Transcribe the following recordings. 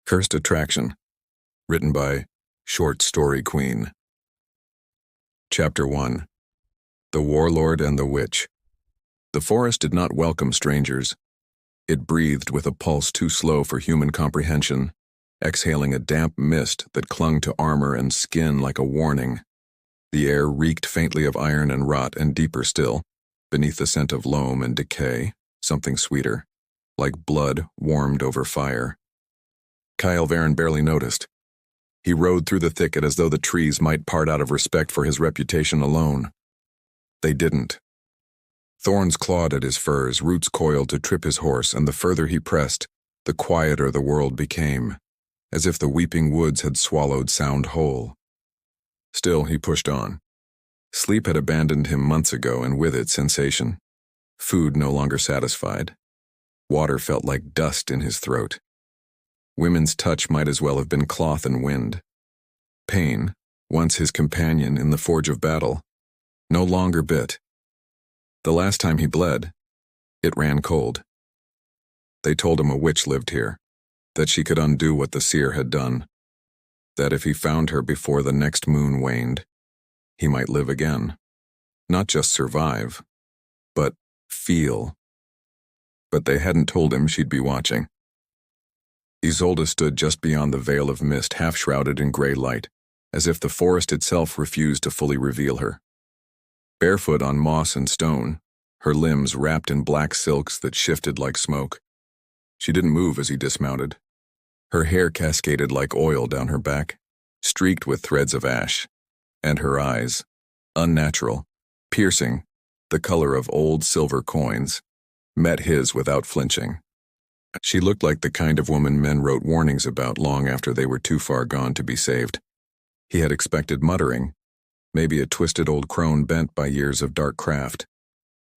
Cursed Attraction, written by Short Story Queen. Chapter 1. The Warlord and the Witch. The forest did not welcome strangers. It breathed with a pulse too slow for human comprehension, exhaling a damp mist that clung to armor and skin like a warning. The air reeked faintly of iron and rot, and deeper still, beneath the scent of loam and decay, something sweeter, like blood warmed over fire. Kyle Varen barely noticed. He rode through the thicket as though the trees might part out of respect for his reputation alone. They didn't. Thorns clawed at his furs, roots coiled to trip his horse, and the further he pressed, the quieter the world became, as if the weeping woods had swallowed sound whole. Still, he pushed on. Sleep had abandoned him months ago, and with it sensation. Food no longer satisfied. Water felt like dust in his throat. Women's touch might as well have been cloth and wind. Pain, once his companion in the forge of battle, no longer bit. The last time he bled, it ran cold. They told him a witch lived here, that she could undo what the seer had done, that if he found her before the next moon waned, he might live again. Not just survive, but feel. But they hadn't told him she'd be watching. Isolde stood just beyond the veil of mist, half-shrouded in gray light, as if the forest itself refused to fully reveal her. Barefoot on moss and stone, her limbs wrapped in black silks that shifted like smoke. She didn't move as he dismounted. Her hair cascaded like oil down her back, streaked with threads of ash, and her eyes, unnatural, piercing, the color of old silver coins, met his without flinching. She looked like the kind of woman men wrote warnings about long after they were too far gone to be saved. He had expected muttering, maybe a twisted old crone bent by years of dark craft.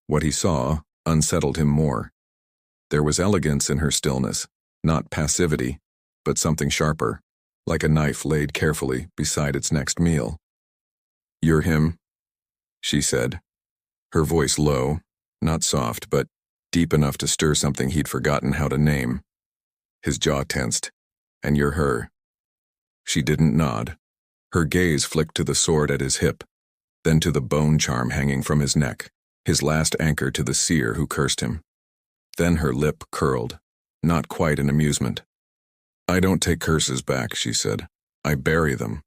What he saw unsettled him more. There was elegance in her stillness, not passivity, but something sharper, like a knife laid carefully beside its next meal. "You're him," she said, her voice low, not soft, but deep enough to stir something he'd forgotten how to name. His jaw tensed. "And you're her." She didn't nod. Her gaze flicked to the sword at his hip, then to the bone charm hanging from his neck, his last anchor to the seer who cursed him. Then her lip curled, not quite in amusement. "I don't take curses back," she said. "I bury them."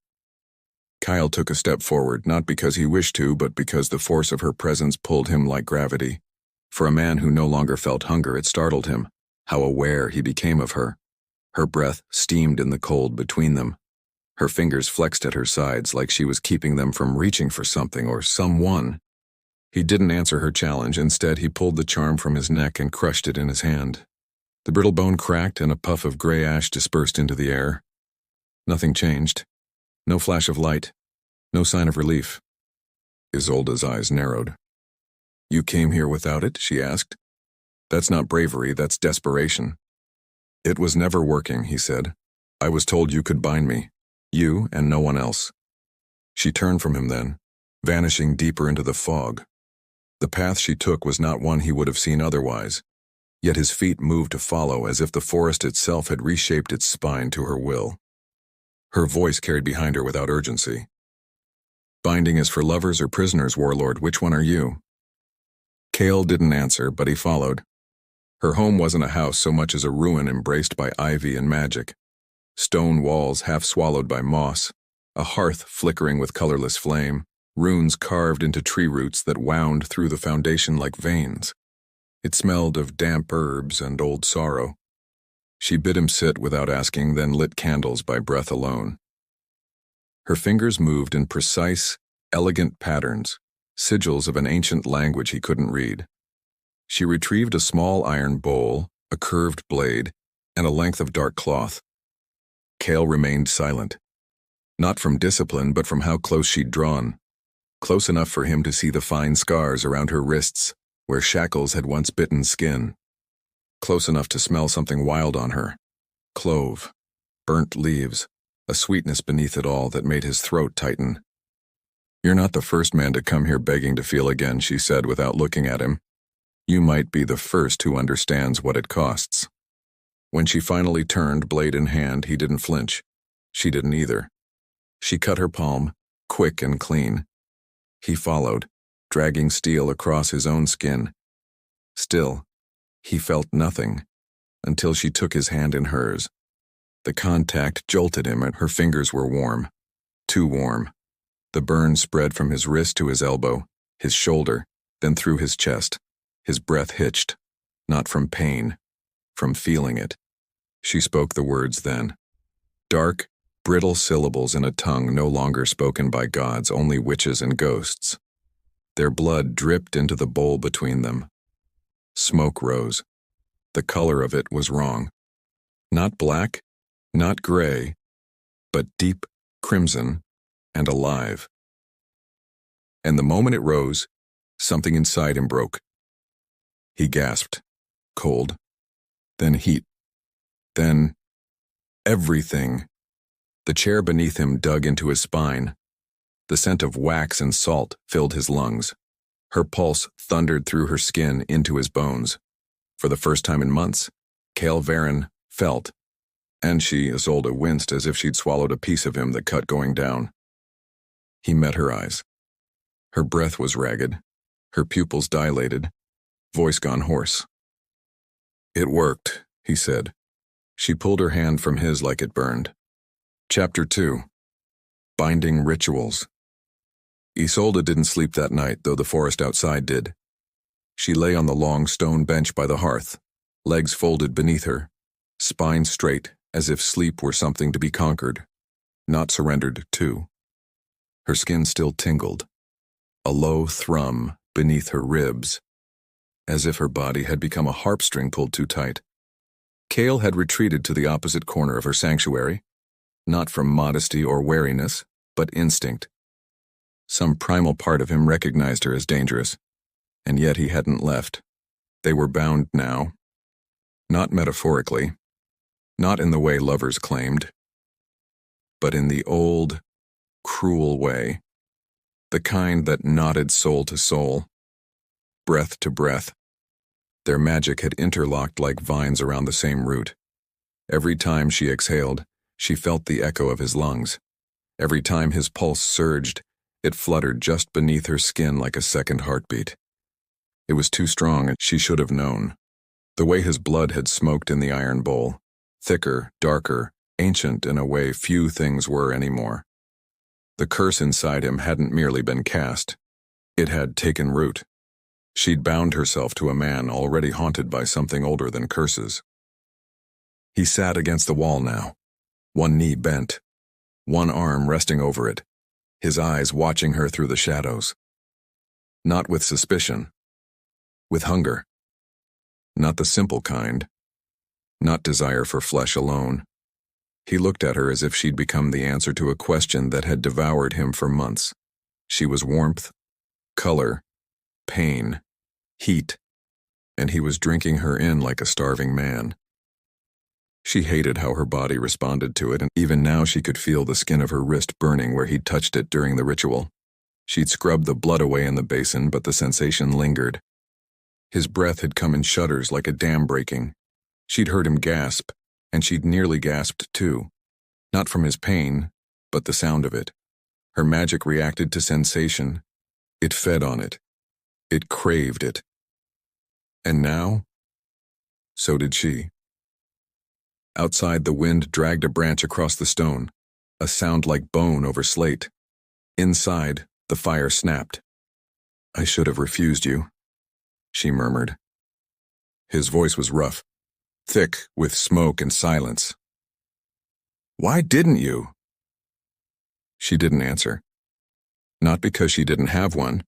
Kyle took a step forward, not because he wished to, but because the force of her presence pulled him like gravity. For a man who no longer felt hunger, it startled him, how aware he became of her. Her breath steamed in the cold between them. Her fingers flexed at her sides like she was keeping them from reaching for something or someone. He didn't answer her challenge. Instead, he pulled the charm from his neck and crushed it in his hand. The brittle bone cracked and a puff of gray ash dispersed into the air. Nothing changed. No flash of light. No sign of relief. Isolde's eyes narrowed. "You came here without it?" she asked. "That's not bravery, that's desperation." "It was never working," he said. "I was told you could bind me. You and no one else." She turned from him then, vanishing deeper into the fog. The path she took was not one he would have seen otherwise, yet his feet moved to follow as if the forest itself had reshaped its spine to her will. Her voice carried behind her without urgency. "Binding is for lovers or prisoners, Warlord. Which one are you?" Kale didn't answer, but he followed. Her home wasn't a house so much as a ruin embraced by ivy and magic. Stone walls half swallowed by moss, a hearth flickering with colorless flame, runes carved into tree roots that wound through the foundation like veins. It smelled of damp herbs and old sorrow. She bid him sit without asking, then lit candles by breath alone. Her fingers moved in precise, elegant patterns, sigils of an ancient language he couldn't read. She retrieved a small iron bowl, a curved blade, and a length of dark cloth. Kale remained silent. Not from discipline, but from how close she'd drawn. Close enough for him to see the fine scars around her wrists, where shackles had once bitten skin. Close enough to smell something wild on her. Clove, burnt leaves, a sweetness beneath it all that made his throat tighten. "You're not the first man to come here begging to feel again," she said without looking at him. "You might be the first who understands what it costs." When she finally turned, blade in hand, he didn't flinch. She didn't either. She cut her palm, quick and clean. He followed, dragging steel across his own skin. Still, he felt nothing, until she took his hand in hers. The contact jolted him, and her fingers were warm. Too warm. The burn spread from his wrist to his elbow, his shoulder, then through his chest. His breath hitched, not from pain, from feeling it. She spoke the words then. Dark, brittle syllables in a tongue no longer spoken by gods, only witches and ghosts. Their blood dripped into the bowl between them. Smoke rose. The color of it was wrong. Not black, not gray, but deep crimson and alive. And the moment it rose, something inside him broke. He gasped. Cold. Then heat. Then everything. The chair beneath him dug into his spine. The scent of wax and salt filled his lungs. Her pulse thundered through her skin into his bones. For the first time in months, Cale Varen felt, and she, Isolde, winced as if she'd swallowed a piece of him that cut going down. He met her eyes. Her breath was ragged, her pupils dilated, voice gone hoarse. It worked, he said. She pulled her hand from his like it burned. Chapter 2. Binding Rituals. Isolde didn't sleep that night, though the forest outside did. She lay on the long stone bench by the hearth, legs folded beneath her, spine straight, as if sleep were something to be conquered, not surrendered to. Her skin still tingled, a low thrum beneath her ribs, as if her body had become a harp string pulled too tight. Cale had retreated to the opposite corner of her sanctuary, not from modesty or wariness, but instinct. Some primal part of him recognized her as dangerous, and yet he hadn't left. They were bound now. Not metaphorically, not in the way lovers claimed, but in the old, cruel way, the kind that knotted soul to soul, breath to breath. Their magic had interlocked like vines around the same root. Every time she exhaled, she felt the echo of his lungs. Every time his pulse surged, it fluttered just beneath her skin like a second heartbeat. It was too strong, and she should have known. The way his blood had smoked in the iron bowl, thicker, darker, ancient in a way few things were anymore. The curse inside him hadn't merely been cast. It had taken root. She'd bound herself to a man already haunted by something older than curses. He sat against the wall now, one knee bent, one arm resting over it, his eyes watching her through the shadows. Not with suspicion, with hunger. Not the simple kind, not desire for flesh alone. He looked at her as if she'd become the answer to a question that had devoured him for months. She was warmth, color, pain, heat, and he was drinking her in like a starving man. She hated how her body responded to it, and even now she could feel the skin of her wrist burning where he'd touched it during the ritual. She'd scrubbed the blood away in the basin, but the sensation lingered. His breath had come in shudders like a dam breaking. She'd heard him gasp, and she'd nearly gasped too. Not from his pain, but the sound of it. Her magic reacted to sensation. It fed on it. It craved it. And now, so did she. Outside, the wind dragged a branch across the stone, a sound like bone over slate. Inside, the fire snapped. I should have refused you, she murmured. His voice was rough, thick with smoke and silence. Why didn't you? She didn't answer. Not because she didn't have one,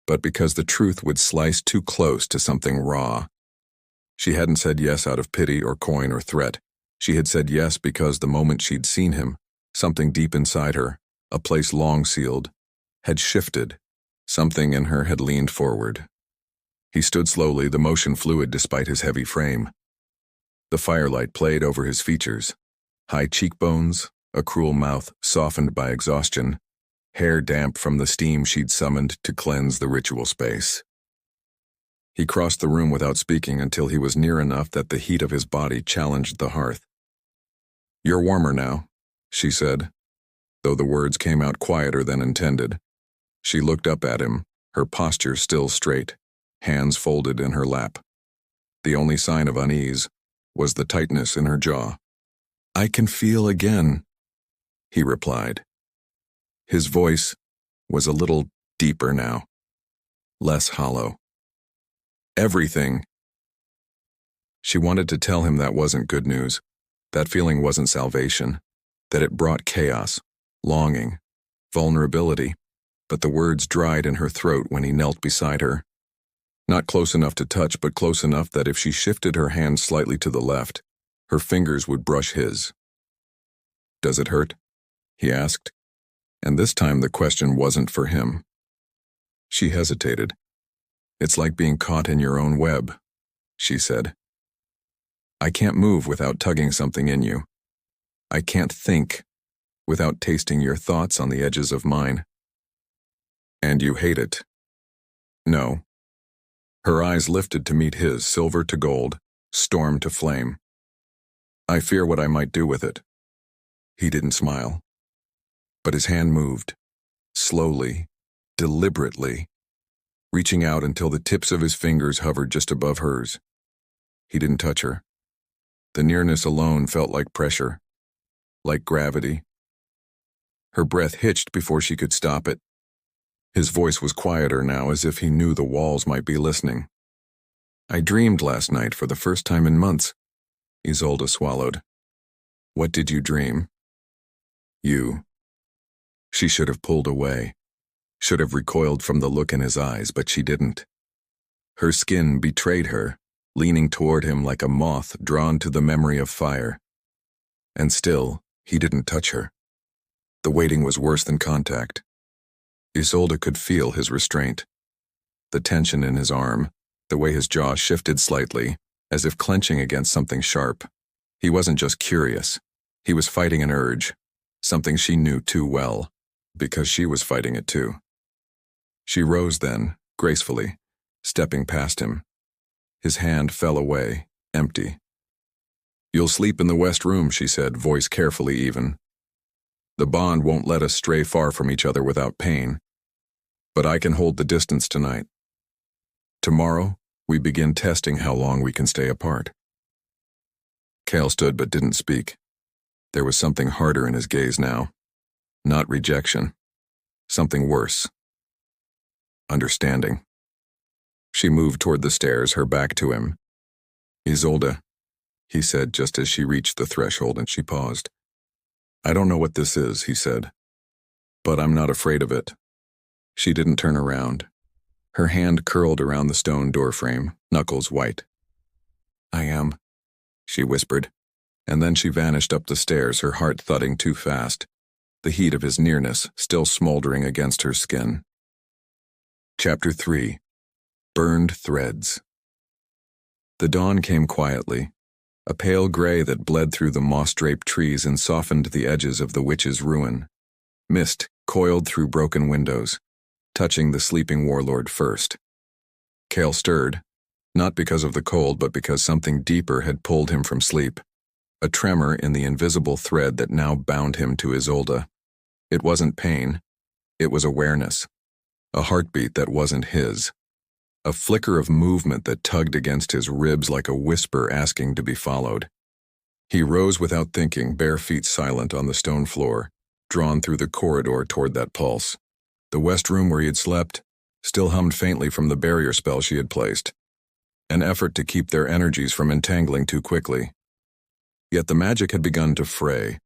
but because the truth would slice too close to something raw. She hadn't said yes out of pity or coin or threat. She had said yes because the moment she'd seen him, something deep inside her, a place long sealed, had shifted. Something in her had leaned forward. He stood slowly, the motion fluid despite his heavy frame. The firelight played over his features. High cheekbones, a cruel mouth softened by exhaustion, hair damp from the steam she'd summoned to cleanse the ritual space. He crossed the room without speaking until he was near enough that the heat of his body challenged the hearth. "You're warmer now," she said, though the words came out quieter than intended. She looked up at him, her posture still straight, hands folded in her lap. The only sign of unease was the tightness in her jaw. "I can feel again," he replied. His voice was a little deeper now, less hollow. "Everything." She wanted to tell him that wasn't good news, that feeling wasn't salvation, that it brought chaos, longing, vulnerability, but the words dried in her throat when he knelt beside her. Not close enough to touch, but close enough that if she shifted her hand slightly to the left, her fingers would brush his. "Does it hurt?" he asked, and this time the question wasn't for him. She hesitated. "It's like being caught in your own web," she said. "I can't move without tugging something in you. I can't think without tasting your thoughts on the edges of mine." "And you hate it?" "No." Her eyes lifted to meet his, silver to gold, storm to flame. "I fear what I might do with it." He didn't smile, but his hand moved, slowly, deliberately, reaching out until the tips of his fingers hovered just above hers. He didn't touch her. The nearness alone felt like pressure, like gravity. Her breath hitched before she could stop it. His voice was quieter now, as if he knew the walls might be listening. "I dreamed last night for the first time in months," Isolde swallowed. "What did you dream?" "You." She should have pulled away, should have recoiled from the look in his eyes, but she didn't. Her skin betrayed her, leaning toward him like a moth drawn to the memory of fire. And still, he didn't touch her. The waiting was worse than contact. Isolde could feel his restraint, the tension in his arm, the way his jaw shifted slightly, as if clenching against something sharp. He wasn't just curious. He was fighting an urge, something she knew too well, because she was fighting it too. She rose then, gracefully, stepping past him. His hand fell away, empty. "You'll sleep in the west room," she said, voice carefully even. "The bond won't let us stray far from each other without pain. But I can hold the distance tonight. Tomorrow, we begin testing how long we can stay apart." Cale stood but didn't speak. There was something harder in his gaze now. Not rejection. Something worse. Understanding. She moved toward the stairs, her back to him. "Isolde," he said just as she reached the threshold, and she paused. "I don't know what this is," he said, "but I'm not afraid of it." She didn't turn around. Her hand curled around the stone doorframe, knuckles white. "I am," she whispered, and then she vanished up the stairs, her heart thudding too fast, the heat of his nearness still smoldering against her skin. Chapter 3. Burned Threads. The dawn came quietly, a pale gray that bled through the moss-draped trees and softened the edges of the witch's ruin. Mist coiled through broken windows, touching the sleeping warlord first. Cale stirred, not because of the cold, but because something deeper had pulled him from sleep, a tremor in the invisible thread that now bound him to Isolde. It wasn't pain, it was awareness, a heartbeat that wasn't his, a flicker of movement that tugged against his ribs like a whisper asking to be followed. He rose without thinking, bare feet silent on the stone floor, drawn through the corridor toward that pulse. The west room where he had slept still hummed faintly from the barrier spell she had placed, an effort to keep their energies from entangling too quickly. Yet the magic had begun to fray.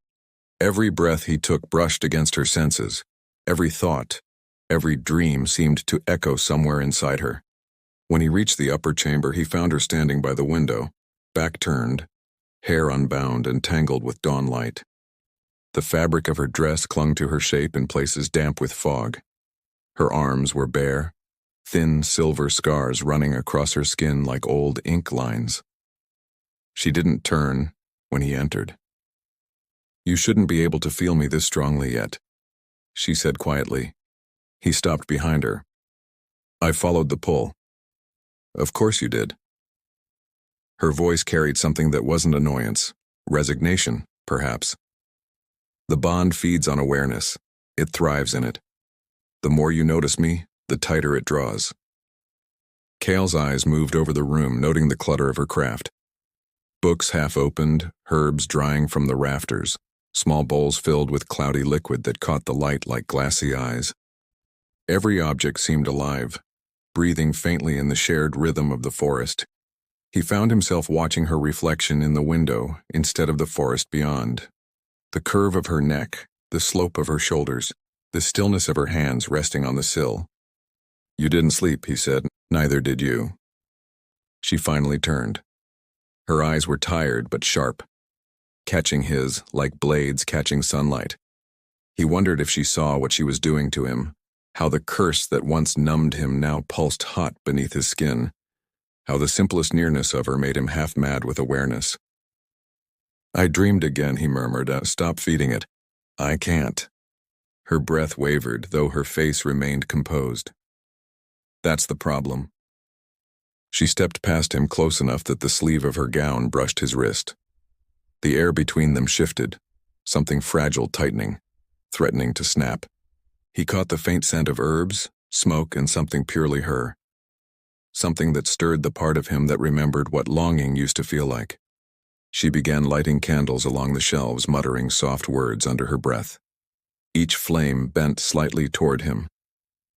Every breath he took brushed against her senses. Every thought, every dream seemed to echo somewhere inside her. When he reached the upper chamber, he found her standing by the window, back turned, hair unbound and tangled with dawn light. The fabric of her dress clung to her shape in places damp with fog. Her arms were bare, thin silver scars running across her skin like old ink lines. She didn't turn when he entered. "You shouldn't be able to feel me this strongly yet," she said quietly. He stopped behind her. "I followed the pull." Of course you did. Her voice carried something that wasn't annoyance, resignation, perhaps. The bond feeds on awareness. It thrives in it. The more you notice me, the tighter it draws. Kale's eyes moved over the room, noting the clutter of her craft. Books half opened, herbs drying from the rafters, small bowls filled with cloudy liquid that caught the light like glassy eyes. Every object seemed alive, breathing faintly in the shared rhythm of the forest. He found himself watching her reflection in the window instead of the forest beyond. The curve of her neck, the slope of her shoulders, the stillness of her hands resting on the sill. You didn't sleep, he said. Neither did you. She finally turned. Her eyes were tired but sharp, catching his like blades catching sunlight. He wondered if she saw what she was doing to him, how the curse that once numbed him now pulsed hot beneath his skin, how the simplest nearness of her made him half mad with awareness. I dreamed again, he murmured. Stop feeding it. I can't. Her breath wavered, though her face remained composed. That's the problem. She stepped past him close enough that the sleeve of her gown brushed his wrist. The air between them shifted, something fragile tightening, threatening to snap. He caught the faint scent of herbs, smoke, and something purely her. Something that stirred the part of him that remembered what longing used to feel like. She began lighting candles along the shelves, muttering soft words under her breath. Each flame bent slightly toward him,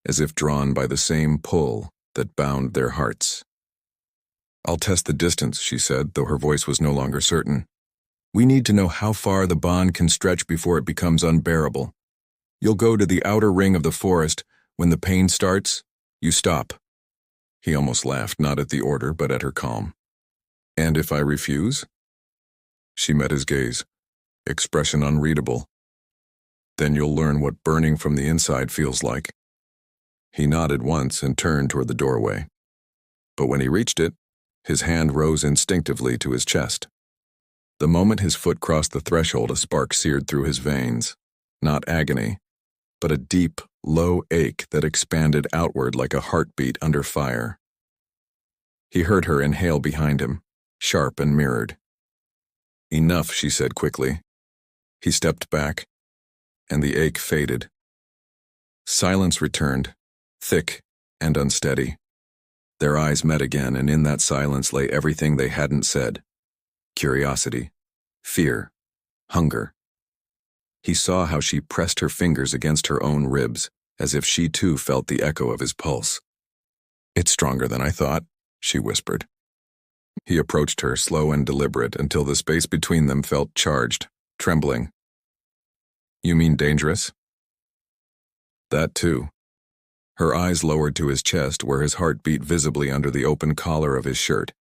as if drawn by the same pull that bound their hearts. I'll test the distance, she said, though her voice was no longer certain. We need to know how far the bond can stretch before it becomes unbearable. You'll go to the outer ring of the forest. When the pain starts, you stop. He almost laughed, not at the order, but at her calm. And if I refuse? She met his gaze, expression unreadable. Then you'll learn what burning from the inside feels like. He nodded once and turned toward the doorway. But when he reached it, his hand rose instinctively to his chest. The moment his foot crossed the threshold, a spark seared through his veins. Not agony, but a deep, low ache that expanded outward like a heartbeat under fire. He heard her inhale behind him, sharp and mirrored. Enough, she said quickly. He stepped back, and the ache faded. Silence returned, thick and unsteady. Their eyes met again, and in that silence lay everything they hadn't said. Curiosity, fear, hunger. He saw how she pressed her fingers against her own ribs, as if she too felt the echo of his pulse. It's stronger than I thought, she whispered. He approached her, slow and deliberate, until the space between them felt charged, trembling. You mean dangerous? That too. Her eyes lowered to his chest, where his heart beat visibly under the open collar of his shirt.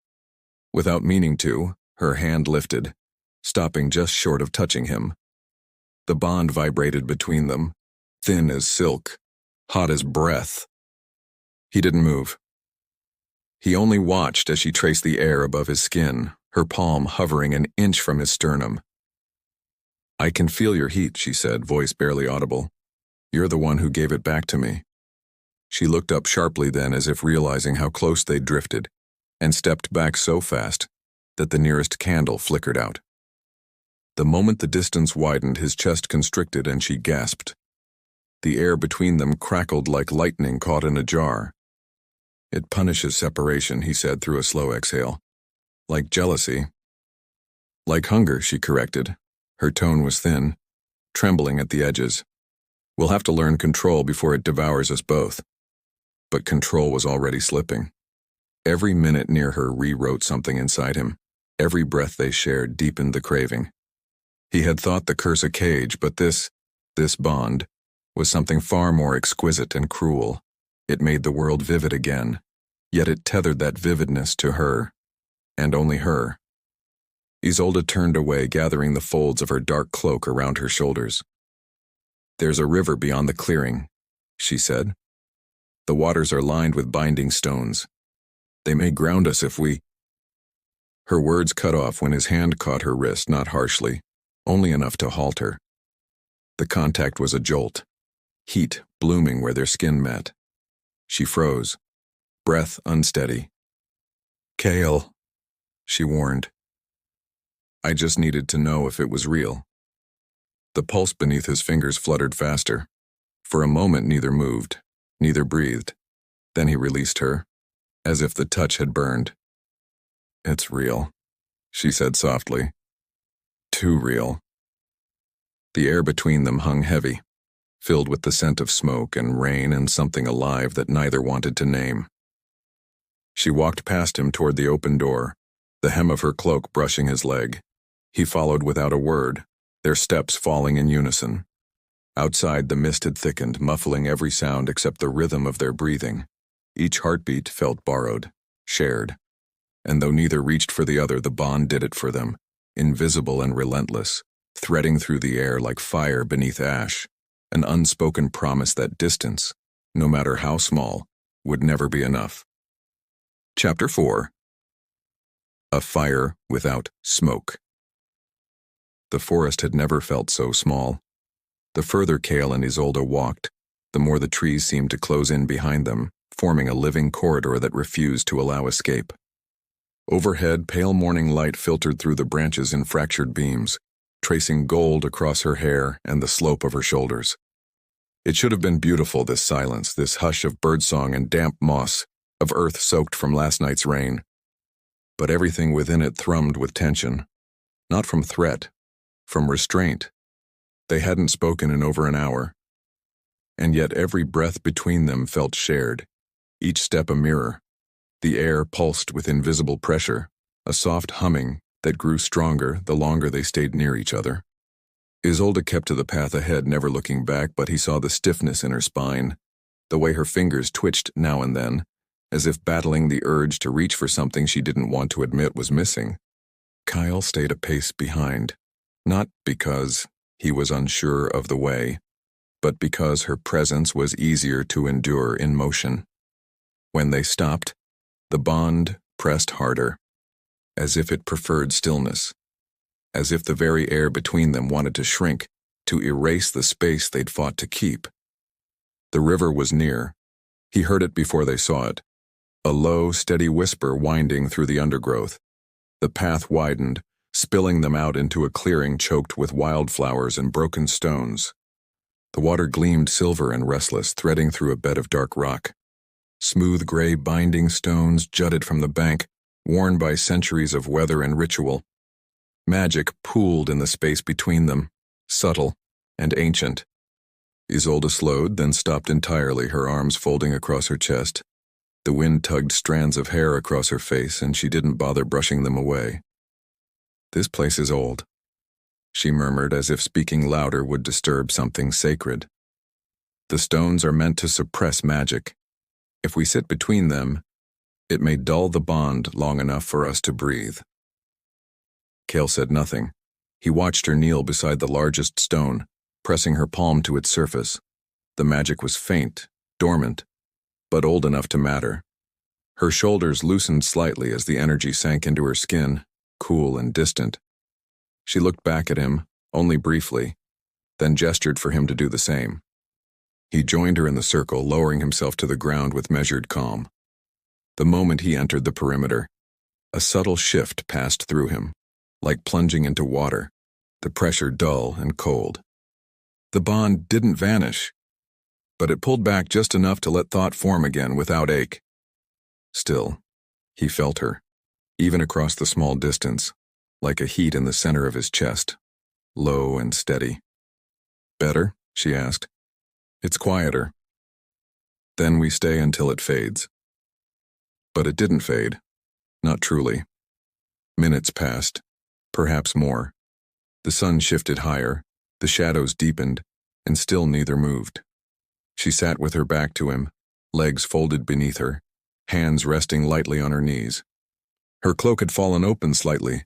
Without meaning to, her hand lifted, stopping just short of touching him. The bond vibrated between them, thin as silk, hot as breath. He didn't move. He only watched as she traced the air above his skin, her palm hovering an inch from his sternum. I can feel your heat, she said, voice barely audible. You're the one who gave it back to me. She looked up sharply then, as if realizing how close they'd drifted, and stepped back so fast that the nearest candle flickered out. The moment the distance widened, his chest constricted and she gasped. The air between them crackled like lightning caught in a jar. It punishes separation, he said through a slow exhale. Like jealousy. Like hunger, she corrected. Her tone was thin, trembling at the edges. We'll have to learn control before it devours us both. But control was already slipping. Every minute near her rewrote something inside him. Every breath they shared deepened the craving. He had thought the curse a cage, but this bond, was something far more exquisite and cruel. It made the world vivid again, yet it tethered that vividness to her, and only her. Isolde turned away, gathering the folds of her dark cloak around her shoulders. There's a river beyond the clearing, she said. The waters are lined with binding stones. They may ground us if we... Her words cut off when his hand caught her wrist, not harshly, only enough to halt her. The contact was a jolt, heat blooming where their skin met. She froze, breath unsteady, Kale, she warned. I just needed to know if it was real. The pulse beneath his fingers fluttered faster. For a moment neither moved, neither breathed. Then he released her, as if the touch had burned. It's real, she said softly. Too real. The air between them hung heavy, filled with the scent of smoke and rain and something alive that neither wanted to name. She walked past him toward the open door, the hem of her cloak brushing his leg. He followed without a word, their steps falling in unison. Outside, the mist had thickened, muffling every sound except the rhythm of their breathing. Each heartbeat felt borrowed, shared. And though neither reached for the other, the bond did it for them, invisible and relentless, threading through the air like fire beneath ash, an unspoken promise that distance, no matter how small, would never be enough. Chapter 4. A fire without smoke. The forest had never felt so small. The further Kale and Isolde walked, the more the trees seemed to close in behind them, forming a living corridor that refused to allow escape. Overhead, pale morning light filtered through the branches in fractured beams, tracing gold across her hair and the slope of her shoulders. It should have been beautiful, this silence, this hush of birdsong and damp moss, of earth soaked from last night's rain. But everything within it thrummed with tension, not from threat, from restraint. They hadn't spoken in over an hour, and yet every breath between them felt shared, each step a mirror. The air pulsed with invisible pressure, a soft humming that grew stronger the longer they stayed near each other. Isolde kept to the path ahead, never looking back, but he saw the stiffness in her spine, the way her fingers twitched now and then, as if battling the urge to reach for something she didn't want to admit was missing. Kyle stayed a pace behind, not because he was unsure of the way, but because her presence was easier to endure in motion. When they stopped, the bond pressed harder, as if it preferred stillness, as if the very air between them wanted to shrink, to erase the space they'd fought to keep. The river was near. He heard it before they saw it, a low, steady whisper winding through the undergrowth. The path widened, spilling them out into a clearing choked with wildflowers and broken stones. The water gleamed silver and restless, threading through a bed of dark rock. Smooth gray binding stones jutted from the bank, worn by centuries of weather and ritual. Magic pooled in the space between them, subtle and ancient. Isolde slowed, then stopped entirely, her arms folding across her chest. The wind tugged strands of hair across her face, and she didn't bother brushing them away. "This place is old," she murmured, as if speaking louder would disturb something sacred. "The stones are meant to suppress magic. If we sit between them, it may dull the bond long enough for us to breathe." Kale said nothing. He watched her kneel beside the largest stone, pressing her palm to its surface. The magic was faint, dormant, but old enough to matter. Her shoulders loosened slightly as the energy sank into her skin, cool and distant. She looked back at him, only briefly, then gestured for him to do the same. He joined her in the circle, lowering himself to the ground with measured calm. The moment he entered the perimeter, a subtle shift passed through him, like plunging into water, the pressure dull and cold. The bond didn't vanish, but it pulled back just enough to let thought form again without ache. Still, he felt her, even across the small distance, like a heat in the center of his chest, low and steady. "Better?" she asked. "It's quieter. Then we stay until it fades." But it didn't fade, not truly. Minutes passed, perhaps more. The sun shifted higher, the shadows deepened, and still neither moved. She sat with her back to him, legs folded beneath her, hands resting lightly on her knees. Her cloak had fallen open slightly,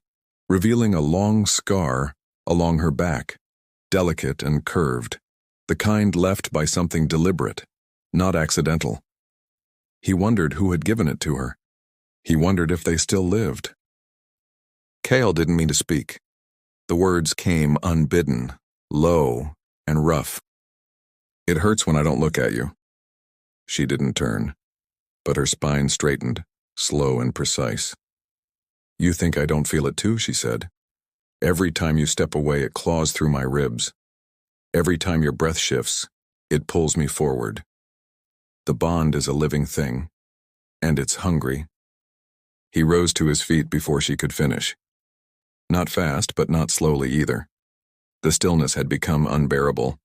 revealing a long scar along her back, delicate and curved, the kind left by something deliberate, not accidental. He wondered who had given it to her. He wondered if they still lived. Kale didn't mean to speak. The words came unbidden, low and rough. "It hurts when I don't look at you." She didn't turn, but her spine straightened, slow and precise. You think I don't feel it too, she said. Every time you step away, it claws through my ribs. Every time your breath shifts, it pulls me forward. The bond is a living thing, and it's hungry. He rose to his feet before she could finish. Not fast, but not slowly either. The stillness had become unbearable.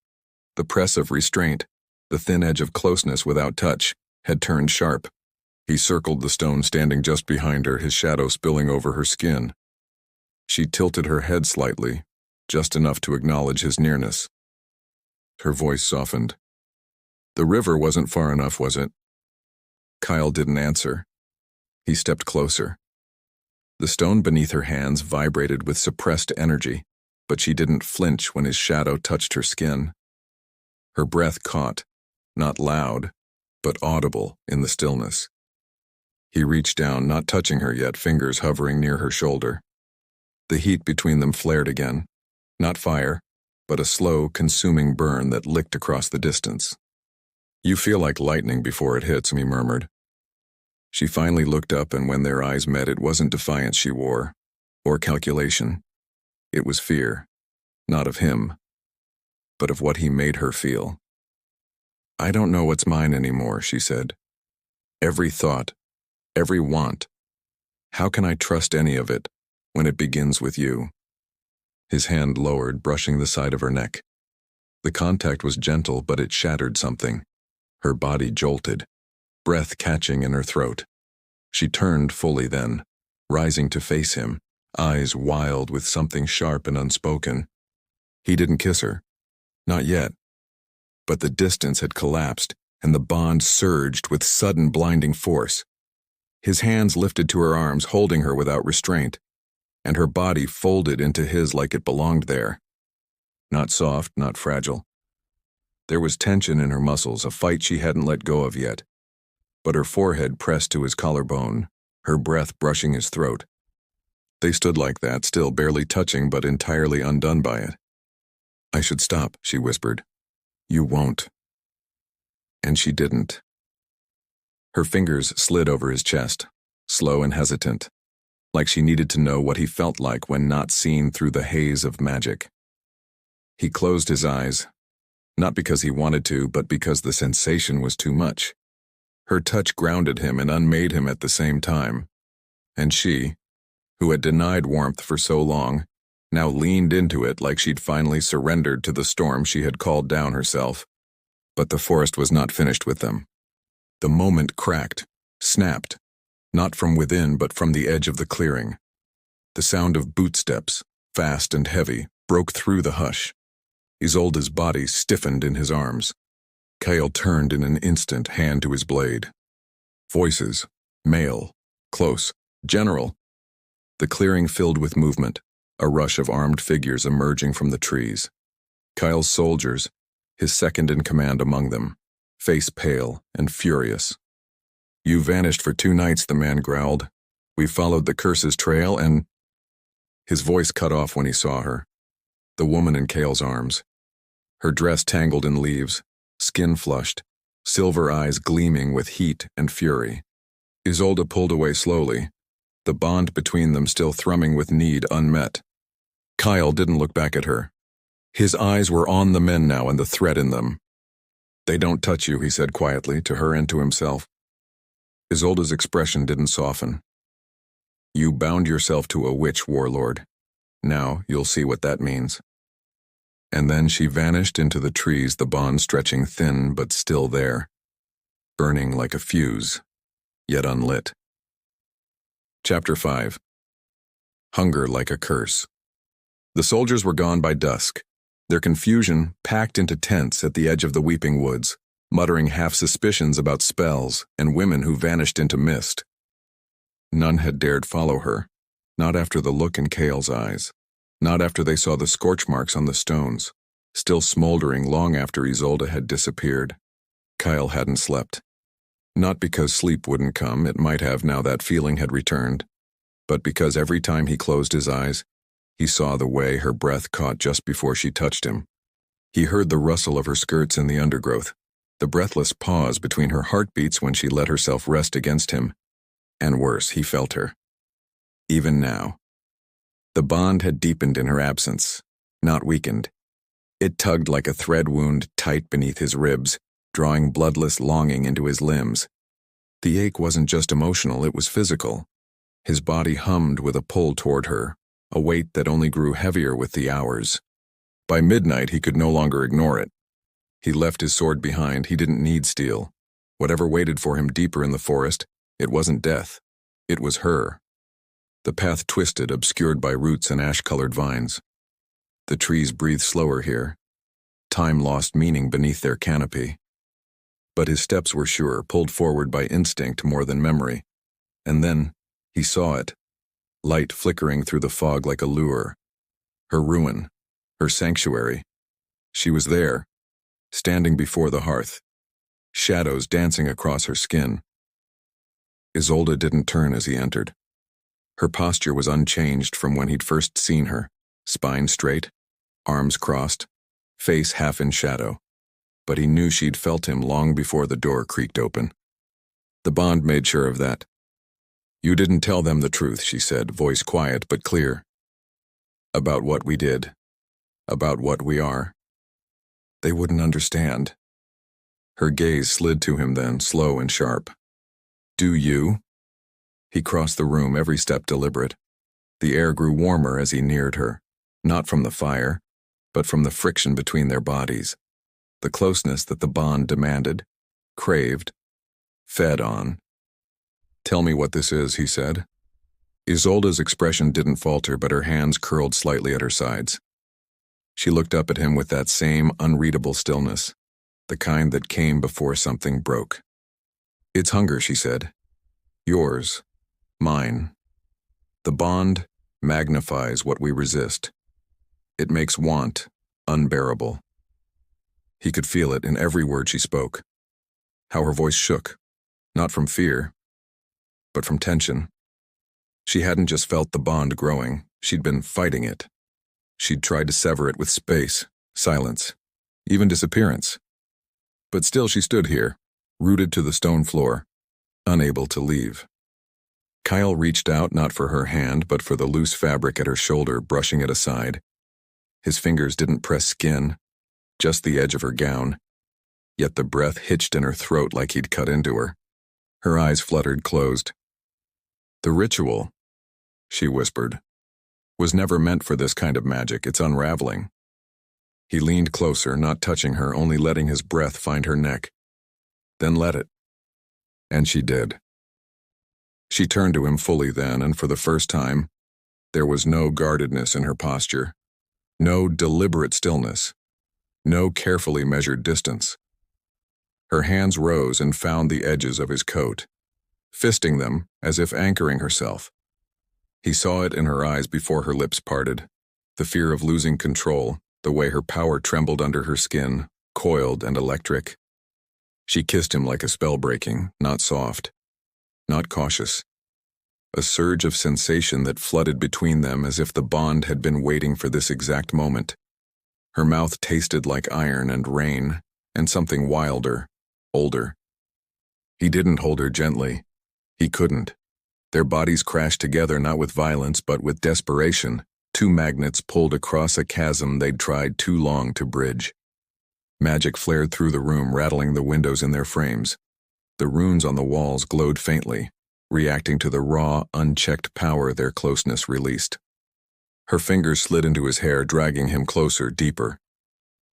The press of restraint, the thin edge of closeness without touch, had turned sharp. He circled the stone standing just behind her, his shadow spilling over her skin. She tilted her head slightly, just enough to acknowledge his nearness. Her voice softened. The river wasn't far enough, was it? Kyle didn't answer. He stepped closer. The stone beneath her hands vibrated with suppressed energy, but she didn't flinch when his shadow touched her skin. Her breath caught, not loud, but audible in the stillness. He reached down, not touching her yet, fingers hovering near her shoulder. The heat between them flared again. Not fire, but a slow, consuming burn that licked across the distance. You feel like lightning before it hits, he murmured. She finally looked up, and when their eyes met, it wasn't defiance she wore, or calculation. It was fear, not of him, but of what he made her feel. I don't know what's mine anymore, she said. Every thought, every want. How can I trust any of it when it begins with you? His hand lowered, brushing the side of her neck. The contact was gentle, but it shattered something. Her body jolted, breath catching in her throat. She turned fully then, rising to face him, eyes wild with something sharp and unspoken. He didn't kiss her. Not yet. But the distance had collapsed, and the bond surged with sudden blinding force. His hands lifted to her arms, holding her without restraint, and her body folded into his like it belonged there. Not soft, not fragile. There was tension in her muscles, a fight she hadn't let go of yet. But her forehead pressed to his collarbone, her breath brushing his throat. They stood like that, still barely touching but entirely undone by it. I should stop, she whispered. You won't. And she didn't. Her fingers slid over his chest, slow and hesitant, like she needed to know what he felt like when not seen through the haze of magic. He closed his eyes, not because he wanted to, but because the sensation was too much. Her touch grounded him and unmade him at the same time. And she, who had denied warmth for so long, now leaned into it like she'd finally surrendered to the storm she had called down herself. But the forest was not finished with them. The moment cracked, snapped, not from within but from the edge of the clearing. The sound of bootsteps, fast and heavy, broke through the hush. Isolde's body stiffened in his arms. Kyle turned in an instant, hand to his blade. Voices, male, close, general. The clearing filled with movement, a rush of armed figures emerging from the trees. Kyle's soldiers, his second in command among them, face pale and furious. You vanished for 2 nights, the man growled. We followed the curse's trail and... His voice cut off when he saw her. The woman in Kale's arms. Her dress tangled in leaves, skin flushed, silver eyes gleaming with heat and fury. Isolde pulled away slowly, the bond between them still thrumming with need unmet. Kyle didn't look back at her. His eyes were on the men now and the threat in them. They don't touch you, he said quietly, to her and to himself. Isolde's expression didn't soften. You bound yourself to a witch, Warlord. Now you'll see what that means. And then she vanished into the trees, the bond stretching thin but still there, burning like a fuse, yet unlit. Chapter 5. Hunger like a curse. The soldiers were gone by dusk, their confusion packed into tents at the edge of the weeping woods, muttering half-suspicions about spells and women who vanished into mist. None had dared follow her, not after the look in Kale's eyes, not after they saw the scorch marks on the stones, still smoldering long after Isolde had disappeared. Kyle hadn't slept. Not because sleep wouldn't come, it might have now that feeling had returned, but because every time he closed his eyes, he saw the way her breath caught just before she touched him. He heard the rustle of her skirts in the undergrowth, the breathless pause between her heartbeats when she let herself rest against him, and worse, he felt her. even now. The bond had deepened in her absence, not weakened. It tugged like a thread wound tight beneath his ribs, drawing bloodless longing into his limbs. The ache wasn't just emotional, it was physical. His body hummed with a pull toward her, a weight that only grew heavier with the hours. By midnight, he could no longer ignore it. He left his sword behind. He didn't need steel. Whatever waited for him deeper in the forest, it wasn't death. It was her. The path twisted, obscured by roots and ash-colored vines. The trees breathed slower here. Time lost meaning beneath their canopy. But his steps were sure, pulled forward by instinct more than memory. And then, he saw it. Light flickering through the fog like a lure. Her ruin. Her sanctuary. She was there, standing before the hearth. Shadows dancing across her skin. Isolde didn't turn as he entered. Her posture was unchanged from when he'd first seen her. Spine straight, arms crossed, face half in shadow. But he knew she'd felt him long before the door creaked open. The bond made sure of that. "You didn't tell them the truth," she said, voice quiet but clear. "About what we did. About what we are. They wouldn't understand." Her gaze slid to him then, slow and sharp. "Do you?" He crossed the room, every step deliberate. The air grew warmer as he neared her, not from the fire, but from the friction between their bodies. The closeness that the bond demanded, craved, fed on. "Tell me what this is," he said. Isolde's expression didn't falter, but her hands curled slightly at her sides. She looked up at him with that same unreadable stillness, the kind that came before something broke. "It's hunger," she said. "Yours. Mine. The bond magnifies what we resist. It makes want unbearable." He could feel it in every word she spoke. How her voice shook, not from fear, but from tension. She hadn't just felt the bond growing, she'd been fighting it. She'd tried to sever it with space, silence, even disappearance. But still she stood here, rooted to the stone floor, unable to leave. Kyle reached out not for her hand, but for the loose fabric at her shoulder, brushing it aside. His fingers didn't press skin, just the edge of her gown. Yet the breath hitched in her throat like he'd cut into her. Her eyes fluttered closed. "The ritual," she whispered, "was never meant for this kind of magic. It's unraveling." He leaned closer, not touching her, only letting his breath find her neck. "Then let it." And she did. She turned to him fully then, and for the first time, there was no guardedness in her posture, no deliberate stillness, no carefully measured distance. Her hands rose and found the edges of his coat, fisting them as if anchoring herself. He saw it in her eyes before her lips parted, the fear of losing control, the way her power trembled under her skin, coiled and electric. She kissed him like a spell breaking, not soft, not cautious. A surge of sensation that flooded between them as if the bond had been waiting for this exact moment. Her mouth tasted like iron and rain, and something wilder, older. He didn't hold her gently. He couldn't. Their bodies crashed together, not with violence, but with desperation, two magnets pulled across a chasm they'd tried too long to bridge. Magic flared through the room, rattling the windows in their frames. The runes on the walls glowed faintly, reacting to the raw, unchecked power their closeness released. Her fingers slid into his hair, dragging him closer, deeper.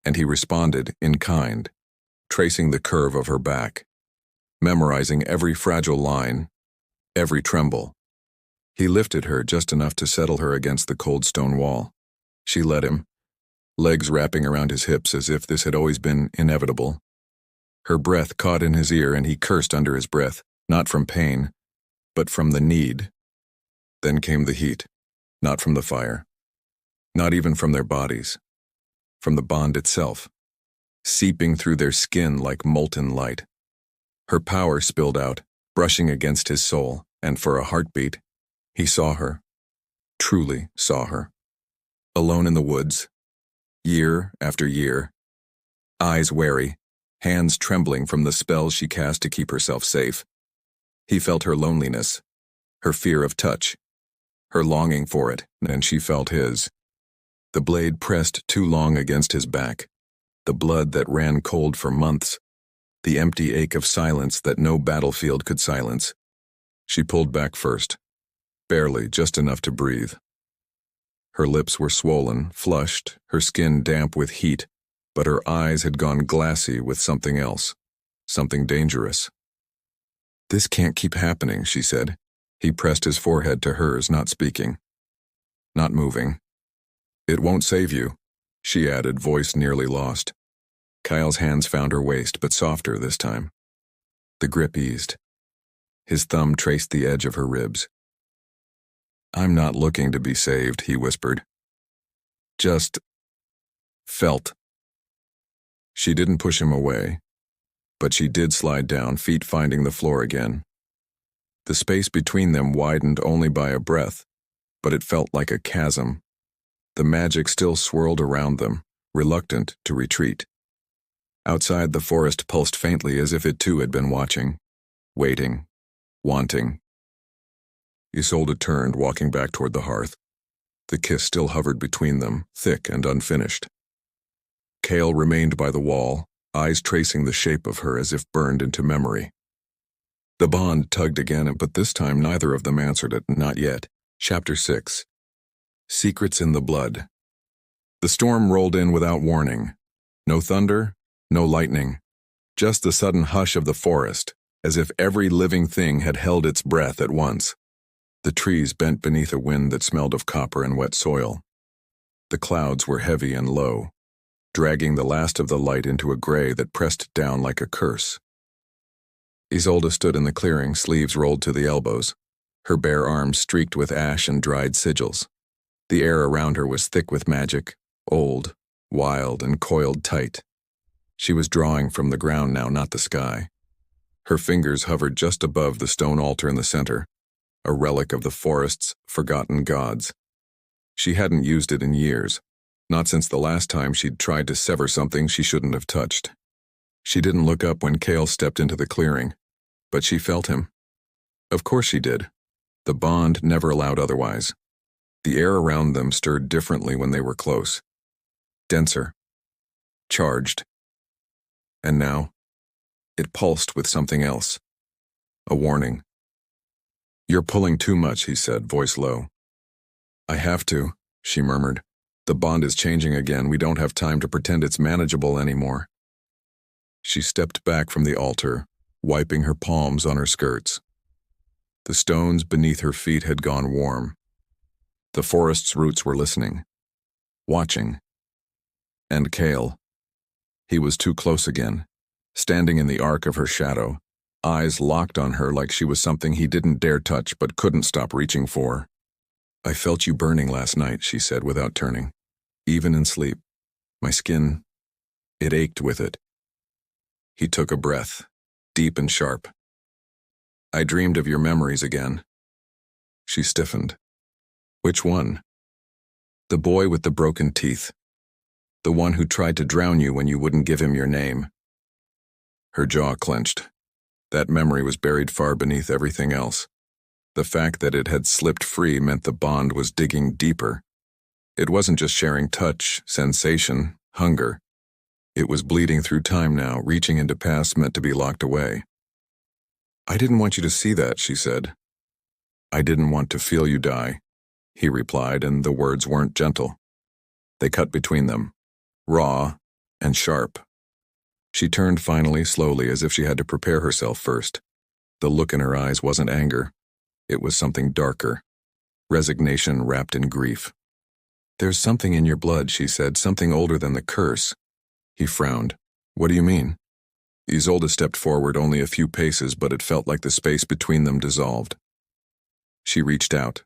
And he responded in kind, tracing the curve of her back, memorizing every fragile line, every tremble. He lifted her just enough to settle her against the cold stone wall. She let him, legs wrapping around his hips as if this had always been inevitable. Her breath caught in his ear and he cursed under his breath, not from pain, but from the need. Then came the heat, not from the fire, not even from their bodies, from the bond itself, seeping through their skin like molten light. Her power spilled out, brushing against his soul, and for a heartbeat, he saw her, truly saw her, alone in the woods, year after year, eyes wary, hands trembling from the spells she cast to keep herself safe. He felt her loneliness, her fear of touch, her longing for it, and she felt his. The blade pressed too long against his back, the blood that ran cold for months, the empty ache of silence that no battlefield could silence. She pulled back first, barely, just enough to breathe. Her lips were swollen, flushed, her skin damp with heat, but her eyes had gone glassy with something else, something dangerous. "This can't keep happening," she said. He pressed his forehead to hers, not speaking, not moving. "It won't save you," she added, voice nearly lost. Kyle's hands found her waist, but softer this time. The grip eased. His thumb traced the edge of her ribs. "I'm not looking to be saved," he whispered. "Just felt." She didn't push him away, but she did slide down, feet finding the floor again. The space between them widened only by a breath, but it felt like a chasm. The magic still swirled around them, reluctant to retreat. Outside, the forest pulsed faintly as if it too had been watching, waiting, wanting. Isolde turned, walking back toward the hearth. The kiss still hovered between them, thick and unfinished. Cale remained by the wall, eyes tracing the shape of her as if burned into memory. The bond tugged again, but this time neither of them answered it, not yet. Chapter 6. Secrets in the Blood. The storm rolled in without warning. No thunder, no lightning. Just the sudden hush of the forest, as if every living thing had held its breath at once. The trees bent beneath a wind that smelled of copper and wet soil. The clouds were heavy and low, dragging the last of the light into a gray that pressed down like a curse. Isolde stood in the clearing, sleeves rolled to the elbows, her bare arms streaked with ash and dried sigils. The air around her was thick with magic, old, wild, and coiled tight. She was drawing from the ground now, not the sky. Her fingers hovered just above the stone altar in the center, a relic of the forest's forgotten gods. She hadn't used it in years, not since the last time she'd tried to sever something she shouldn't have touched. She didn't look up when Cale stepped into the clearing, but she felt him. Of course she did. The bond never allowed otherwise. The air around them stirred differently when they were close. Denser. Charged. And now, it pulsed with something else. A warning. "You're pulling too much," he said, voice low. "I have to," she murmured. "The bond is changing again. We don't have time to pretend it's manageable anymore." She stepped back from the altar, wiping her palms on her skirts. The stones beneath her feet had gone warm. The forest's roots were listening, watching. And Cale. He was too close again, standing in the arc of her shadow, eyes locked on her like she was something he didn't dare touch but couldn't stop reaching for. "I felt you burning last night," she said without turning. "Even in sleep. My skin, it ached with it." He took a breath, deep and sharp. "I dreamed of your memories again." She stiffened. "Which one?" "The boy with the broken teeth. The one who tried to drown you when you wouldn't give him your name." Her jaw clenched. That memory was buried far beneath everything else. The fact that it had slipped free meant the bond was digging deeper. It wasn't just sharing touch, sensation, hunger. It was bleeding through time now, reaching into pasts meant to be locked away. "I didn't want you to see that," she said. "I didn't want to feel you die," he replied, and the words weren't gentle. They cut between them, raw and sharp. She turned finally, slowly, as if she had to prepare herself first. The look in her eyes wasn't anger. It was something darker, resignation wrapped in grief. "There's something in your blood," she said, "something older than the curse." He frowned. "What do you mean?" Isolde stepped forward only a few paces, but it felt like the space between them dissolved. She reached out,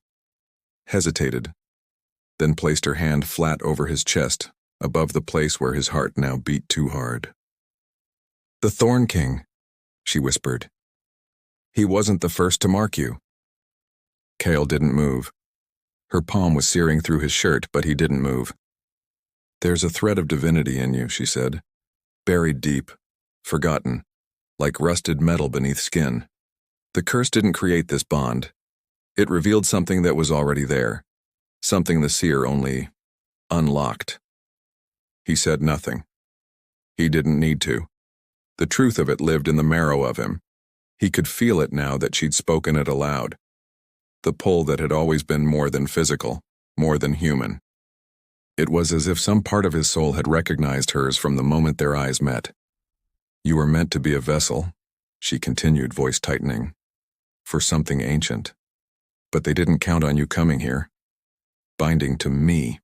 hesitated, then placed her hand flat over his chest, above the place where his heart now beat too hard. "The Thorn King," she whispered. "He wasn't the first to mark you." Cale didn't move. Her palm was searing through his shirt, but he didn't move. "There's a thread of divinity in you," she said. "Buried deep, forgotten, like rusted metal beneath skin. The curse didn't create this bond. It revealed something that was already there, something the seer only unlocked. He said nothing. He didn't need to. The truth of it lived in the marrow of him. He could feel it now that she'd spoken it aloud. The pull that had always been more than physical, more than human. It was as if some part of his soul had recognized hers from the moment their eyes met. "You were meant to be a vessel," she continued, voice tightening, "for something ancient. But they didn't count on you coming here. Binding to me."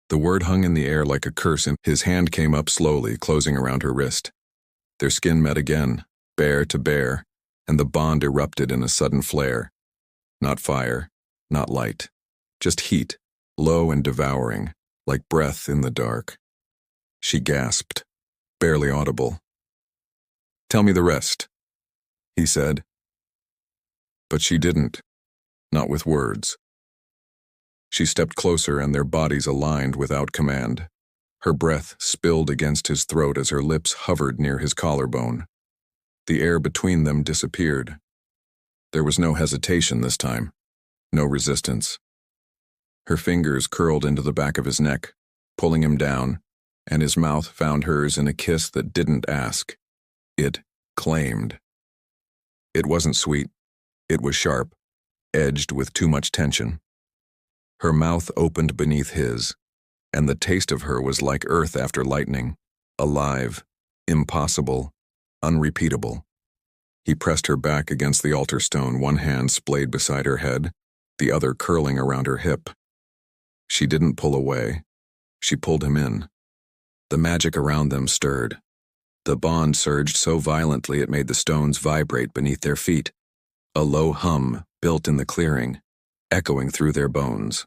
The word hung in the air like a curse, and his hand came up slowly, closing around her wrist. Their skin met again, bare to bare, and the bond erupted in a sudden flare. Not fire, not light, just heat, low and devouring, like breath in the dark. She gasped, barely audible. "Tell me the rest," he said. But she didn't, not with words. She stepped closer, and their bodies aligned without command. Her breath spilled against his throat as her lips hovered near his collarbone. The air between them disappeared. There was no hesitation this time, no resistance. Her fingers curled into the back of his neck, pulling him down, and his mouth found hers in a kiss that didn't ask. It claimed. It wasn't sweet. It was sharp, edged with too much tension. Her mouth opened beneath his, and the taste of her was like earth after lightning, alive, impossible, unrepeatable. He pressed her back against the altar stone, one hand splayed beside her head, the other curling around her hip. She didn't pull away. She pulled him in. The magic around them stirred. The bond surged so violently it made the stones vibrate beneath their feet. A low hum built in the clearing, echoing through their bones.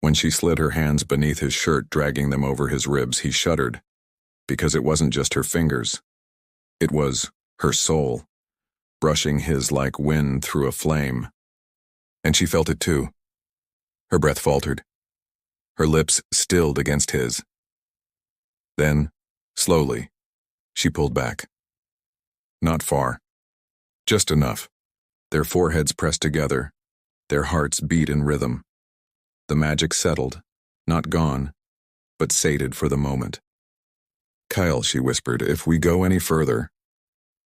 When she slid her hands beneath his shirt, dragging them over his ribs, he shuddered, because it wasn't just her fingers. It was her soul, brushing his like wind through a flame. And she felt it too. Her breath faltered. Her lips stilled against his. Then, slowly, she pulled back. Not far. Just enough. Their foreheads pressed together. Their hearts beat in rhythm. The magic settled, not gone, but sated for the moment. "Kyle," she whispered, "if we go any further—"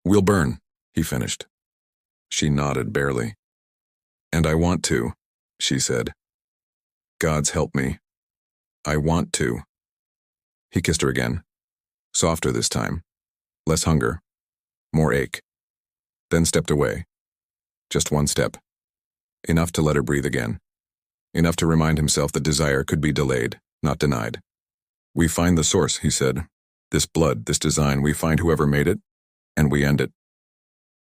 "We'll burn," he finished. She nodded barely. "And I want to," she said. "Gods help me. I want to." He kissed her again. Softer this time. Less hunger. More ache. Then stepped away. Just one step. Enough to let her breathe again. Enough to remind himself that desire could be delayed, not denied. "We find the source," he said. "This blood, this design, we find whoever made it, and we end it."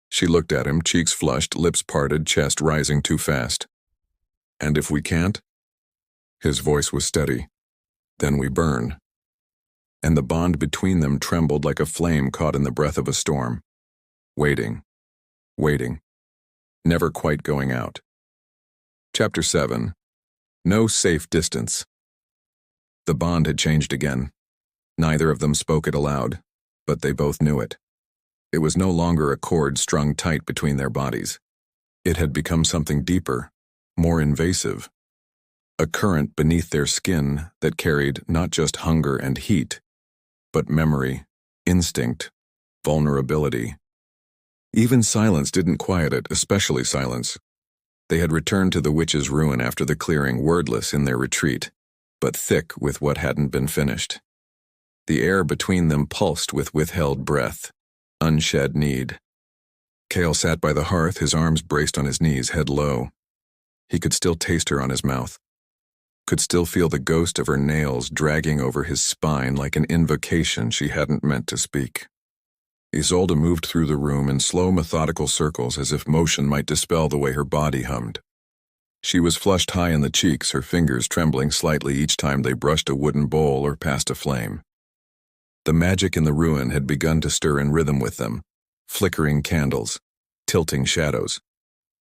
She looked at him, cheeks flushed, lips parted, chest rising too fast. "And if we can't?" His voice was steady. "Then we burn." And the bond between them trembled like a flame caught in the breath of a storm. Waiting. Waiting. Never quite going out. Chapter 7. No safe distance. The bond had changed again. Neither of them spoke it aloud, but they both knew it. It was no longer a cord strung tight between their bodies. It had become something deeper, more invasive. A current beneath their skin that carried not just hunger and heat, but memory, instinct, vulnerability. Even silence didn't quiet it, especially silence. They had returned to the witch's ruin after the clearing, wordless in their retreat, but thick with what hadn't been finished. The air between them pulsed with withheld breath, unshed need. Cale sat by the hearth, his arms braced on his knees, head low. He could still taste her on his mouth. Could still feel the ghost of her nails dragging over his spine like an invocation she hadn't meant to speak. Isolde moved through the room in slow, methodical circles as if motion might dispel the way her body hummed. She was flushed high in the cheeks, her fingers trembling slightly each time they brushed a wooden bowl or passed a flame. The magic in the ruin had begun to stir in rhythm with them, flickering candles, tilting shadows.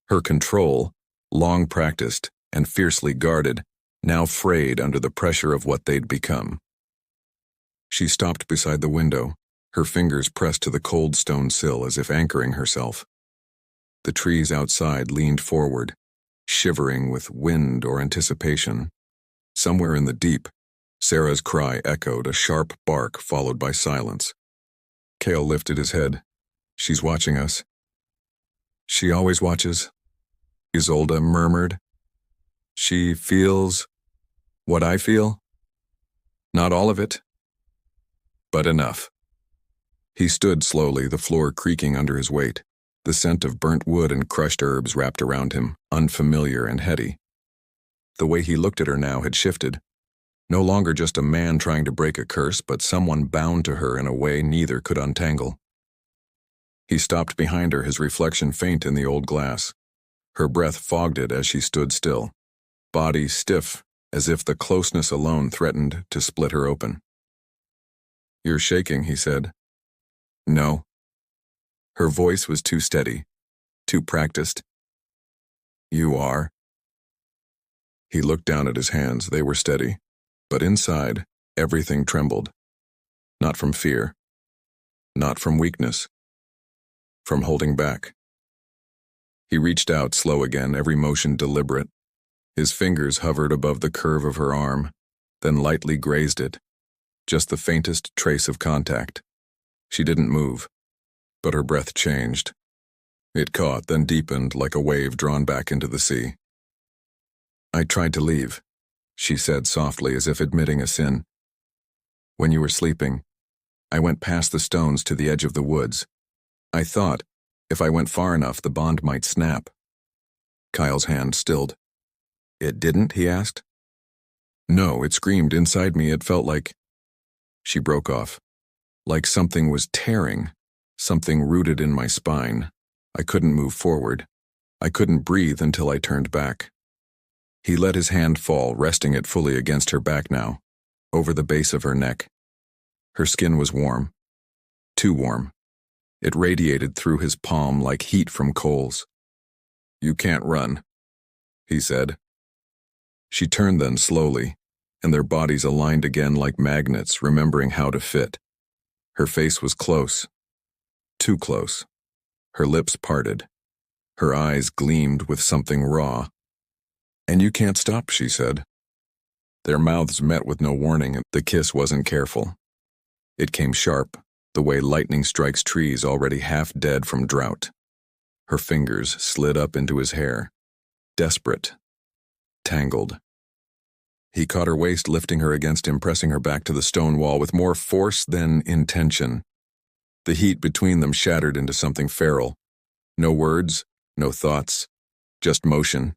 Her control, long practiced and fiercely guarded, now frayed under the pressure of what they'd become. She stopped beside the window, her fingers pressed to the cold stone sill as if anchoring herself. The trees outside leaned forward, shivering with wind or anticipation. Somewhere in the deep, Sarah's cry echoed, a sharp bark followed by silence. Cale lifted his head. "She's watching us." "She always watches," Isolde murmured. "She feels what I feel? Not all of it, but enough." He stood slowly, the floor creaking under his weight. The scent of burnt wood and crushed herbs wrapped around him, unfamiliar and heady. The way he looked at her now had shifted. No longer just a man trying to break a curse, but someone bound to her in a way neither could untangle. He stopped behind her, his reflection faint in the old glass. Her breath fogged it as she stood still, body stiff as if the closeness alone threatened to split her open. "You're shaking," he said. "No." Her voice was too steady, too practiced. "You are." He looked down at his hands. They were steady, but inside, everything trembled. Not from fear, not from weakness, from holding back. He reached out, slow again, every motion deliberate. His fingers hovered above the curve of her arm, then lightly grazed it, just the faintest trace of contact. She didn't move, but her breath changed. It caught, then deepened like a wave drawn back into the sea. "I tried to leave," she said softly, as if admitting a sin. "When you were sleeping, I went past the stones to the edge of the woods. I thought, if I went far enough, the bond might snap." Kyle's hand stilled. "It didn't?" he asked. "No," it screamed inside me. It felt like... She broke off. Like something was tearing, something rooted in my spine. I couldn't move forward. I couldn't breathe until I turned back. He let his hand fall, resting it fully against her back now, over the base of her neck. Her skin was warm. Too warm. It radiated through his palm like heat from coals. "You can't run," he said. She turned then slowly, and their bodies aligned again like magnets, remembering how to fit. Her face was close. Too close. Her lips parted. Her eyes gleamed with something raw. "And you can't stop," she said. Their mouths met with no warning, and the kiss wasn't careful. It came sharp, the way lightning strikes trees already half dead from drought. Her fingers slid up into his hair, desperate, tangled. He caught her waist, lifting her against him, pressing her back to the stone wall with more force than intention. The heat between them shattered into something feral. No words, no thoughts, just motion,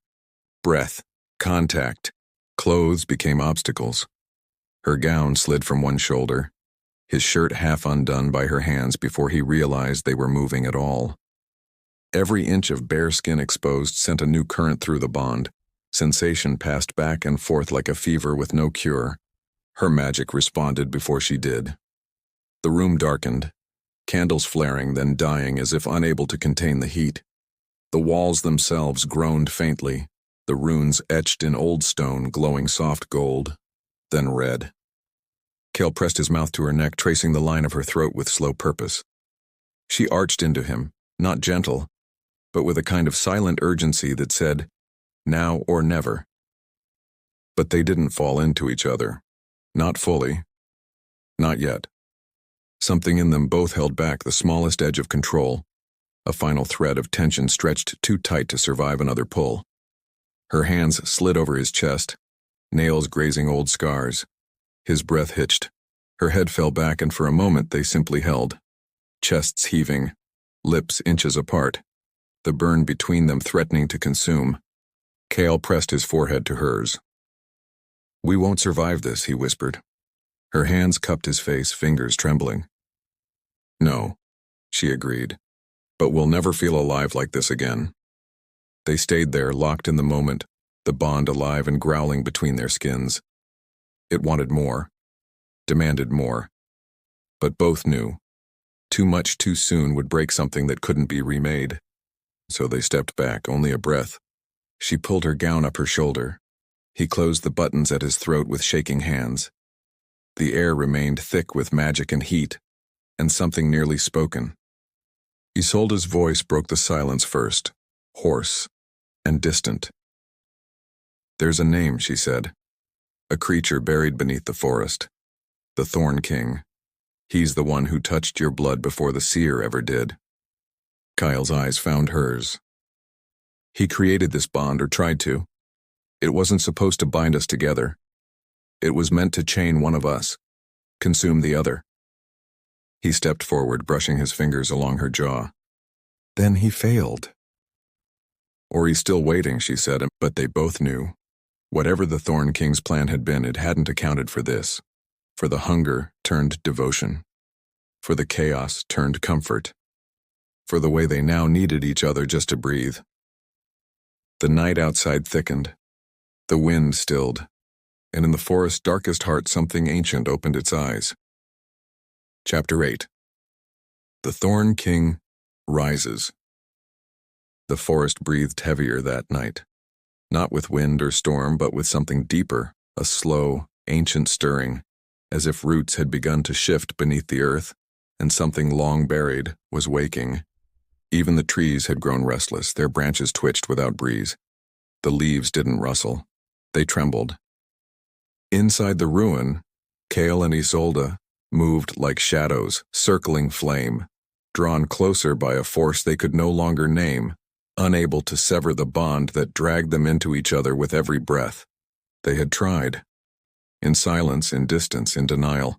breath, contact. Clothes became obstacles. Her gown slid from one shoulder, his shirt half undone by her hands before he realized they were moving at all. Every inch of bare skin exposed sent a new current through the bond. Sensation passed back and forth like a fever with no cure. Her magic responded before she did. The room darkened, candles flaring, then dying as if unable to contain the heat. The walls themselves groaned faintly, the runes etched in old stone glowing soft gold, then red. Cale pressed his mouth to her neck, tracing the line of her throat with slow purpose. She arched into him, not gentle, but with a kind of silent urgency that said, "Now or never." But they didn't fall into each other. Not fully. Not yet. Something in them both held back the smallest edge of control, a final thread of tension stretched too tight to survive another pull. Her hands slid over his chest, nails grazing old scars. His breath hitched. Her head fell back, and for a moment they simply held, chests heaving, lips inches apart, the burn between them threatening to consume. Cale pressed his forehead to hers. "We won't survive this," he whispered. Her hands cupped his face, fingers trembling. "No," she agreed, "but we'll never feel alive like this again." They stayed there, locked in the moment, the bond alive and growling between their skins. It wanted more, demanded more. But both knew. Too much too soon would break something that couldn't be remade. So they stepped back, only a breath. She pulled her gown up her shoulder. He closed the buttons at his throat with shaking hands. The air remained thick with magic and heat, and something nearly spoken. Isolde's voice broke the silence first, hoarse, and distant. "There's a name," she said. "A creature buried beneath the forest. The Thorn King. He's the one who touched your blood before the seer ever did." Kyle's eyes found hers. "He created this bond, or tried to. It wasn't supposed to bind us together. It was meant to chain one of us, consume the other." He stepped forward, brushing his fingers along her jaw. "Then he failed." "Or he's still waiting," she said, but they both knew. Whatever the Thorn King's plan had been, it hadn't accounted for this. For the hunger turned devotion. For the chaos turned comfort. For the way they now needed each other just to breathe. The night outside thickened. The wind stilled. And in the forest's darkest heart, something ancient opened its eyes. Chapter 8. The Thorn King rises. The forest breathed heavier that night. Not with wind or storm, but with something deeper, a slow, ancient stirring, as if roots had begun to shift beneath the earth, and something long buried was waking. Even the trees had grown restless, their branches twitched without breeze. The leaves didn't rustle, they trembled. Inside the ruin, Kale and Isolde moved like shadows, circling flame, drawn closer by a force they could no longer name, unable to sever the bond that dragged them into each other with every breath. They had tried. In silence, in distance, in denial.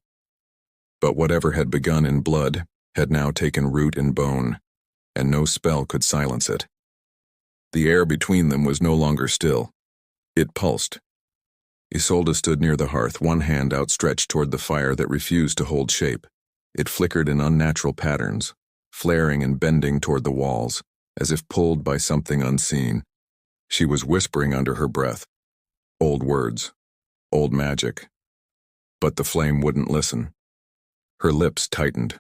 But whatever had begun in blood had now taken root in bone, and no spell could silence it. The air between them was no longer still. It pulsed. Isolde stood near the hearth, one hand outstretched toward the fire that refused to hold shape. It flickered in unnatural patterns, flaring and bending toward the walls, as if pulled by something unseen. She was whispering under her breath. Old words. Old magic. But the flame wouldn't listen. Her lips tightened.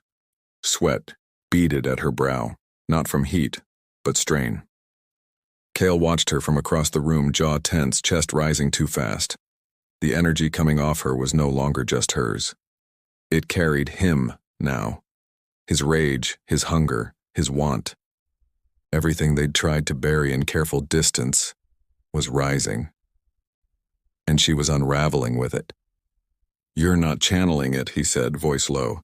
Sweat beaded at her brow, not from heat, but strain. Kale watched her from across the room, jaw tense, chest rising too fast. The energy coming off her was no longer just hers. It carried him now. His rage, his hunger, his want. Everything they'd tried to bury in careful distance was rising. And she was unraveling with it. "You're not channeling it," he said, voice low.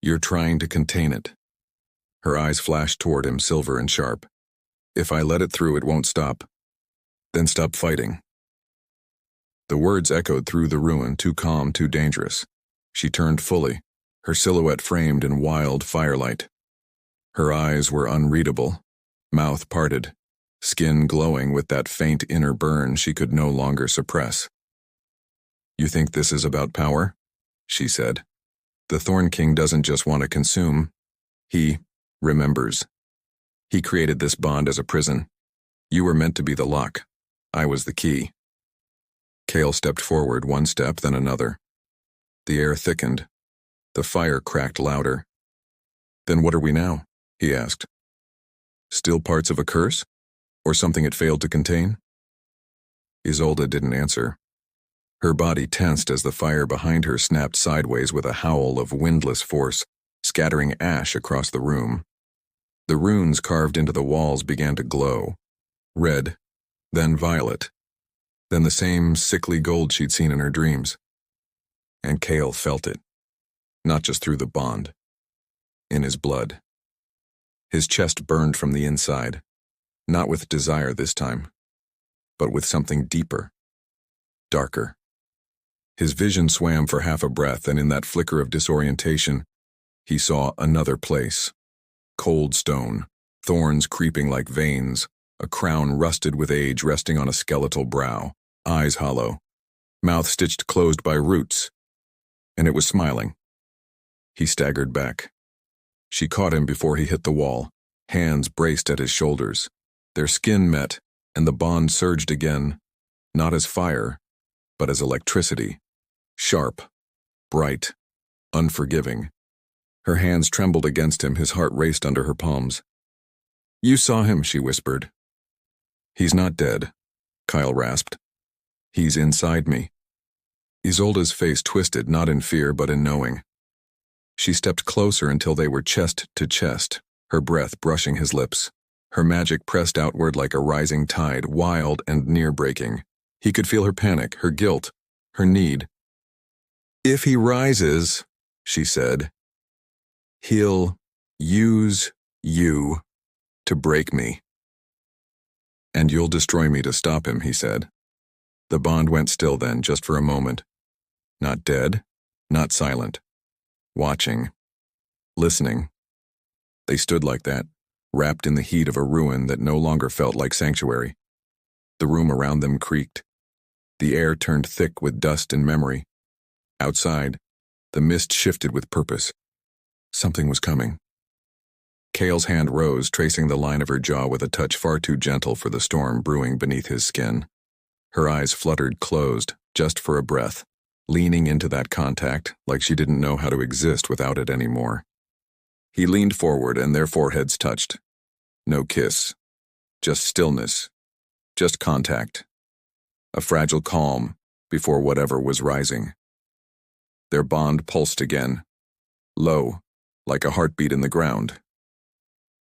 "You're trying to contain it." Her eyes flashed toward him, silver and sharp. "If I let it through, it won't stop. Then stop fighting." The words echoed through the ruin, too calm, too dangerous. She turned fully, her silhouette framed in wild firelight. Her eyes were unreadable, mouth parted, skin glowing with that faint inner burn she could no longer suppress. "You think this is about power?" she said. "The Thorn King doesn't just want to consume. He remembers. He created this bond as a prison. You were meant to be the lock. I was the key." Kale stepped forward, one step, then another. The air thickened. The fire cracked louder. "Then what are we now?" he asked. "Still parts of a curse? Or something it failed to contain?" Isolde didn't answer. Her body tensed as the fire behind her snapped sideways with a howl of windless force, scattering ash across the room. The runes carved into the walls began to glow. Red, then violet, then the same sickly gold she'd seen in her dreams. And Kale felt it, not just through the bond, in his blood. His chest burned from the inside, not with desire this time, but with something deeper, darker. His vision swam for half a breath, and in that flicker of disorientation, he saw another place. Cold stone, thorns creeping like veins, a crown rusted with age resting on a skeletal brow, eyes hollow, mouth stitched closed by roots. And it was smiling. He staggered back. She caught him before he hit the wall, hands braced at his shoulders. Their skin met, and the bond surged again, not as fire, but as electricity. Sharp, bright, unforgiving. Her hands trembled against him, his heart raced under her palms. "You saw him," she whispered. "He's not dead," Kyle rasped. "He's inside me." Isolde's face twisted, not in fear, but in knowing. She stepped closer until they were chest to chest, her breath brushing his lips, Her magic pressed outward like a rising tide, wild and near-breaking. He could feel her panic, her guilt, her need. "If he rises," she said, "he'll use you to break me." "And you'll destroy me to stop him," he said. The bond went still then, just for a moment. Not dead, not silent. Watching. Listening. They stood like that, wrapped in the heat of a ruin that no longer felt like sanctuary. The room around them creaked. The air turned thick with dust and memory. Outside, the mist shifted with purpose. Something was coming. Kale's hand rose, tracing the line of her jaw with a touch far too gentle for the storm brewing beneath his skin. Her eyes fluttered closed, just for a breath, leaning into that contact like she didn't know how to exist without it anymore. He leaned forward and their foreheads touched. No kiss. Just stillness. Just contact. A fragile calm before whatever was rising. Their bond pulsed again. Low, like a heartbeat in the ground.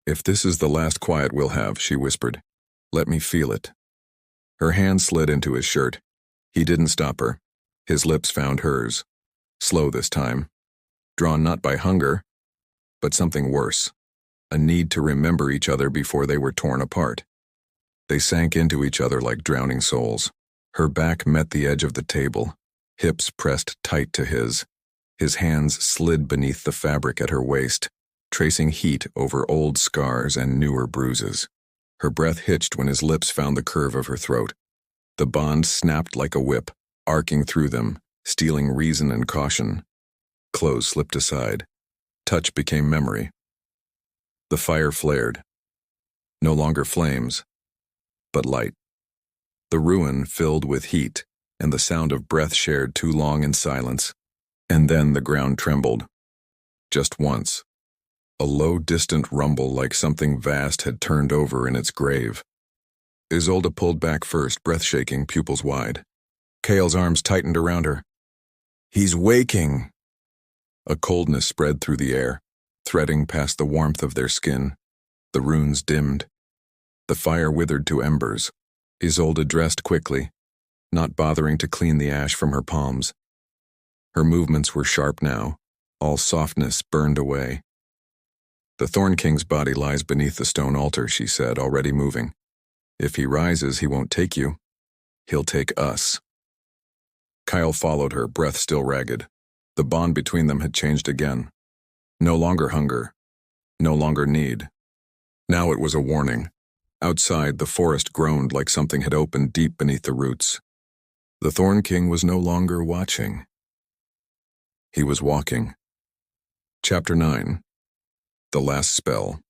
"If this is the last quiet we'll have," she whispered, "let me feel it." Her hand slid into his shirt. He didn't stop her. His lips found hers. Slow this time. Drawn not by hunger, but something worse. A need to remember each other before they were torn apart. They sank into each other like drowning souls. Her back met the edge of the table, hips pressed tight to his. His hands slid beneath the fabric at her waist, tracing heat over old scars and newer bruises. Her breath hitched when his lips found the curve of her throat. The bond snapped like a whip, arcing through them, stealing reason and caution. Clothes slipped aside. Touch became memory. The fire flared. No longer flames, but light. The ruin filled with heat, and the sound of breath shared too long in silence. And then the ground trembled. Just once. A low, distant rumble like something vast had turned over in its grave. Isolde pulled back first, breath shaking, pupils wide. Kale's arms tightened around her. "He's waking!" A coldness spread through the air, threading past the warmth of their skin. The runes dimmed. The fire withered to embers. Isolde dressed quickly, not bothering to clean the ash from her palms. Her movements were sharp now, all softness burned away. "The Thorn King's body lies beneath the stone altar," she said, already moving. "If he rises, he won't take you. He'll take us." Kyle followed her, breath still ragged. The bond between them had changed again. No longer hunger. No longer need. Now it was a warning. Outside, the forest groaned like something had opened deep beneath the roots. The Thorn King was no longer watching. He was walking. Chapter 9. The Last Spell.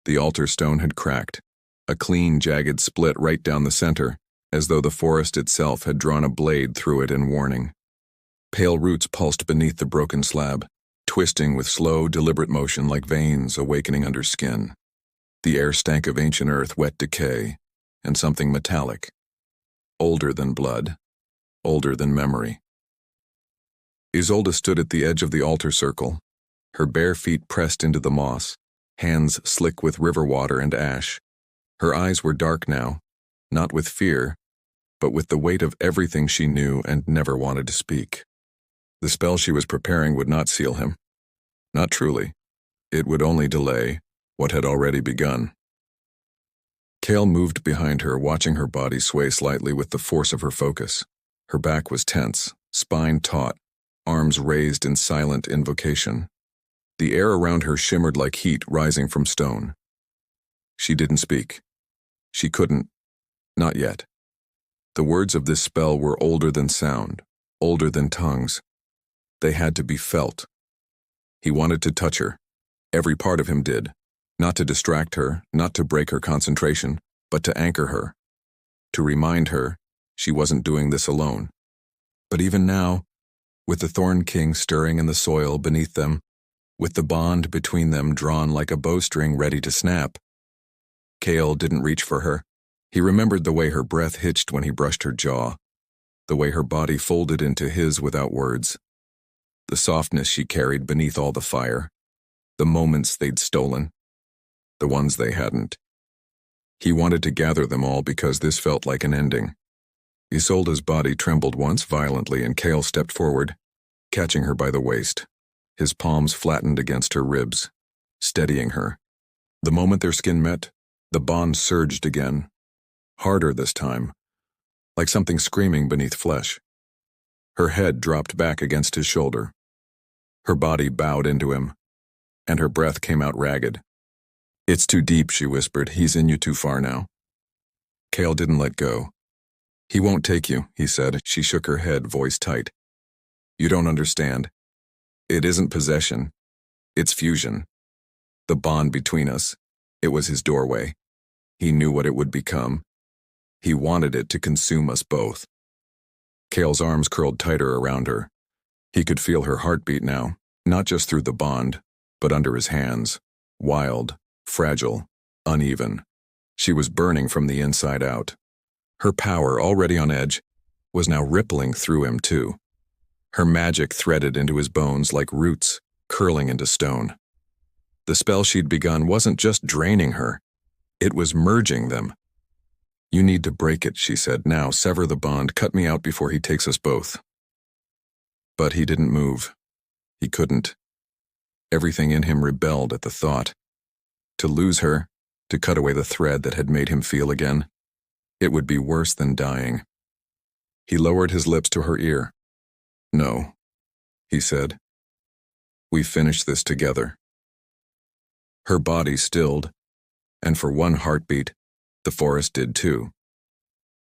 The altar stone had cracked, a clean, jagged split right down the center, as though the forest itself had drawn a blade through it in warning. Pale roots pulsed beneath the broken slab, twisting with slow, deliberate motion like veins awakening under skin. The air stank of ancient earth, wet decay, and something metallic. Older than blood, older than memory. Isolde stood at the edge of the altar circle, her bare feet pressed into the moss, hands slick with river water and ash. Her eyes were dark now, not with fear, but with the weight of everything she knew and never wanted to speak. The spell she was preparing would not seal him. Not truly. It would only delay what had already begun. Kale moved behind her, watching her body sway slightly with the force of her focus. Her back was tense, spine taut, arms raised in silent invocation. The air around her shimmered like heat rising from stone. She didn't speak. She couldn't. Not yet. The words of this spell were older than sound, older than tongues. They had to be felt. He wanted to touch her. Every part of him did. Not to distract her, not to break her concentration, but to anchor her. To remind her she wasn't doing this alone. But even now, with the Thorn King stirring in the soil beneath them, with the bond between them drawn like a bowstring ready to snap, Kale didn't reach for her. He remembered the way her breath hitched when he brushed her jaw, the way her body folded into his without words, the softness she carried beneath all the fire, the moments they'd stolen. the ones they hadn't. He wanted to gather them all because this felt like an ending. Isolde's body trembled once violently and Cale stepped forward, catching her by the waist. His palms flattened against her ribs, steadying her. The moment their skin met, the bond surged again, harder this time, like something screaming beneath flesh. Her head dropped back against his shoulder. Her body bowed into him, and her breath came out ragged. "It's too deep," she whispered. "He's in you too far now." Cale didn't let go. "He won't take you," he said. She shook her head, voice tight. "You don't understand. It isn't possession. It's fusion. The bond between us. It was his doorway. He knew what it would become. He wanted it to consume us both." Cale's arms curled tighter around her. He could feel her heartbeat now, not just through the bond, but under his hands. Wild, fragile, uneven. She was burning from the inside out. Her power, already on edge, was now rippling through him too. Her magic threaded into his bones like roots curling into stone. The spell she'd begun wasn't just draining her, it was merging them. "You need to break it," she said. "Now, sever the bond, cut me out before he takes us both." But he didn't move. He couldn't. Everything in him rebelled at the thought. To lose her, to cut away the thread that had made him feel again, it would be worse than dying. He lowered his lips to her ear. "No," he said. "We finish this together." Her body stilled, and for one heartbeat, the forest did too.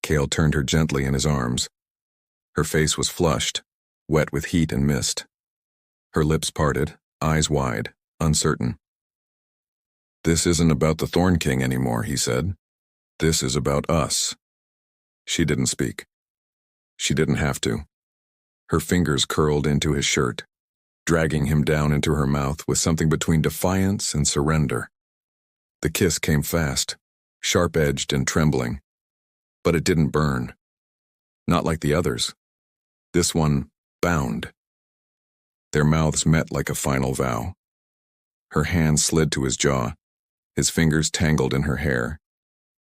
Cale turned her gently in his arms. Her face was flushed, wet with heat and mist. Her lips parted, eyes wide, uncertain. "This isn't about the Thorn King anymore," he said. "This is about us." She didn't speak. She didn't have to. Her fingers curled into his shirt, dragging him down into her mouth with something between defiance and surrender. The kiss came fast, sharp-edged and trembling, but it didn't burn. Not like the others. This one bound. Their mouths met like a final vow. Her hand slid to his jaw, his fingers tangled in her hair.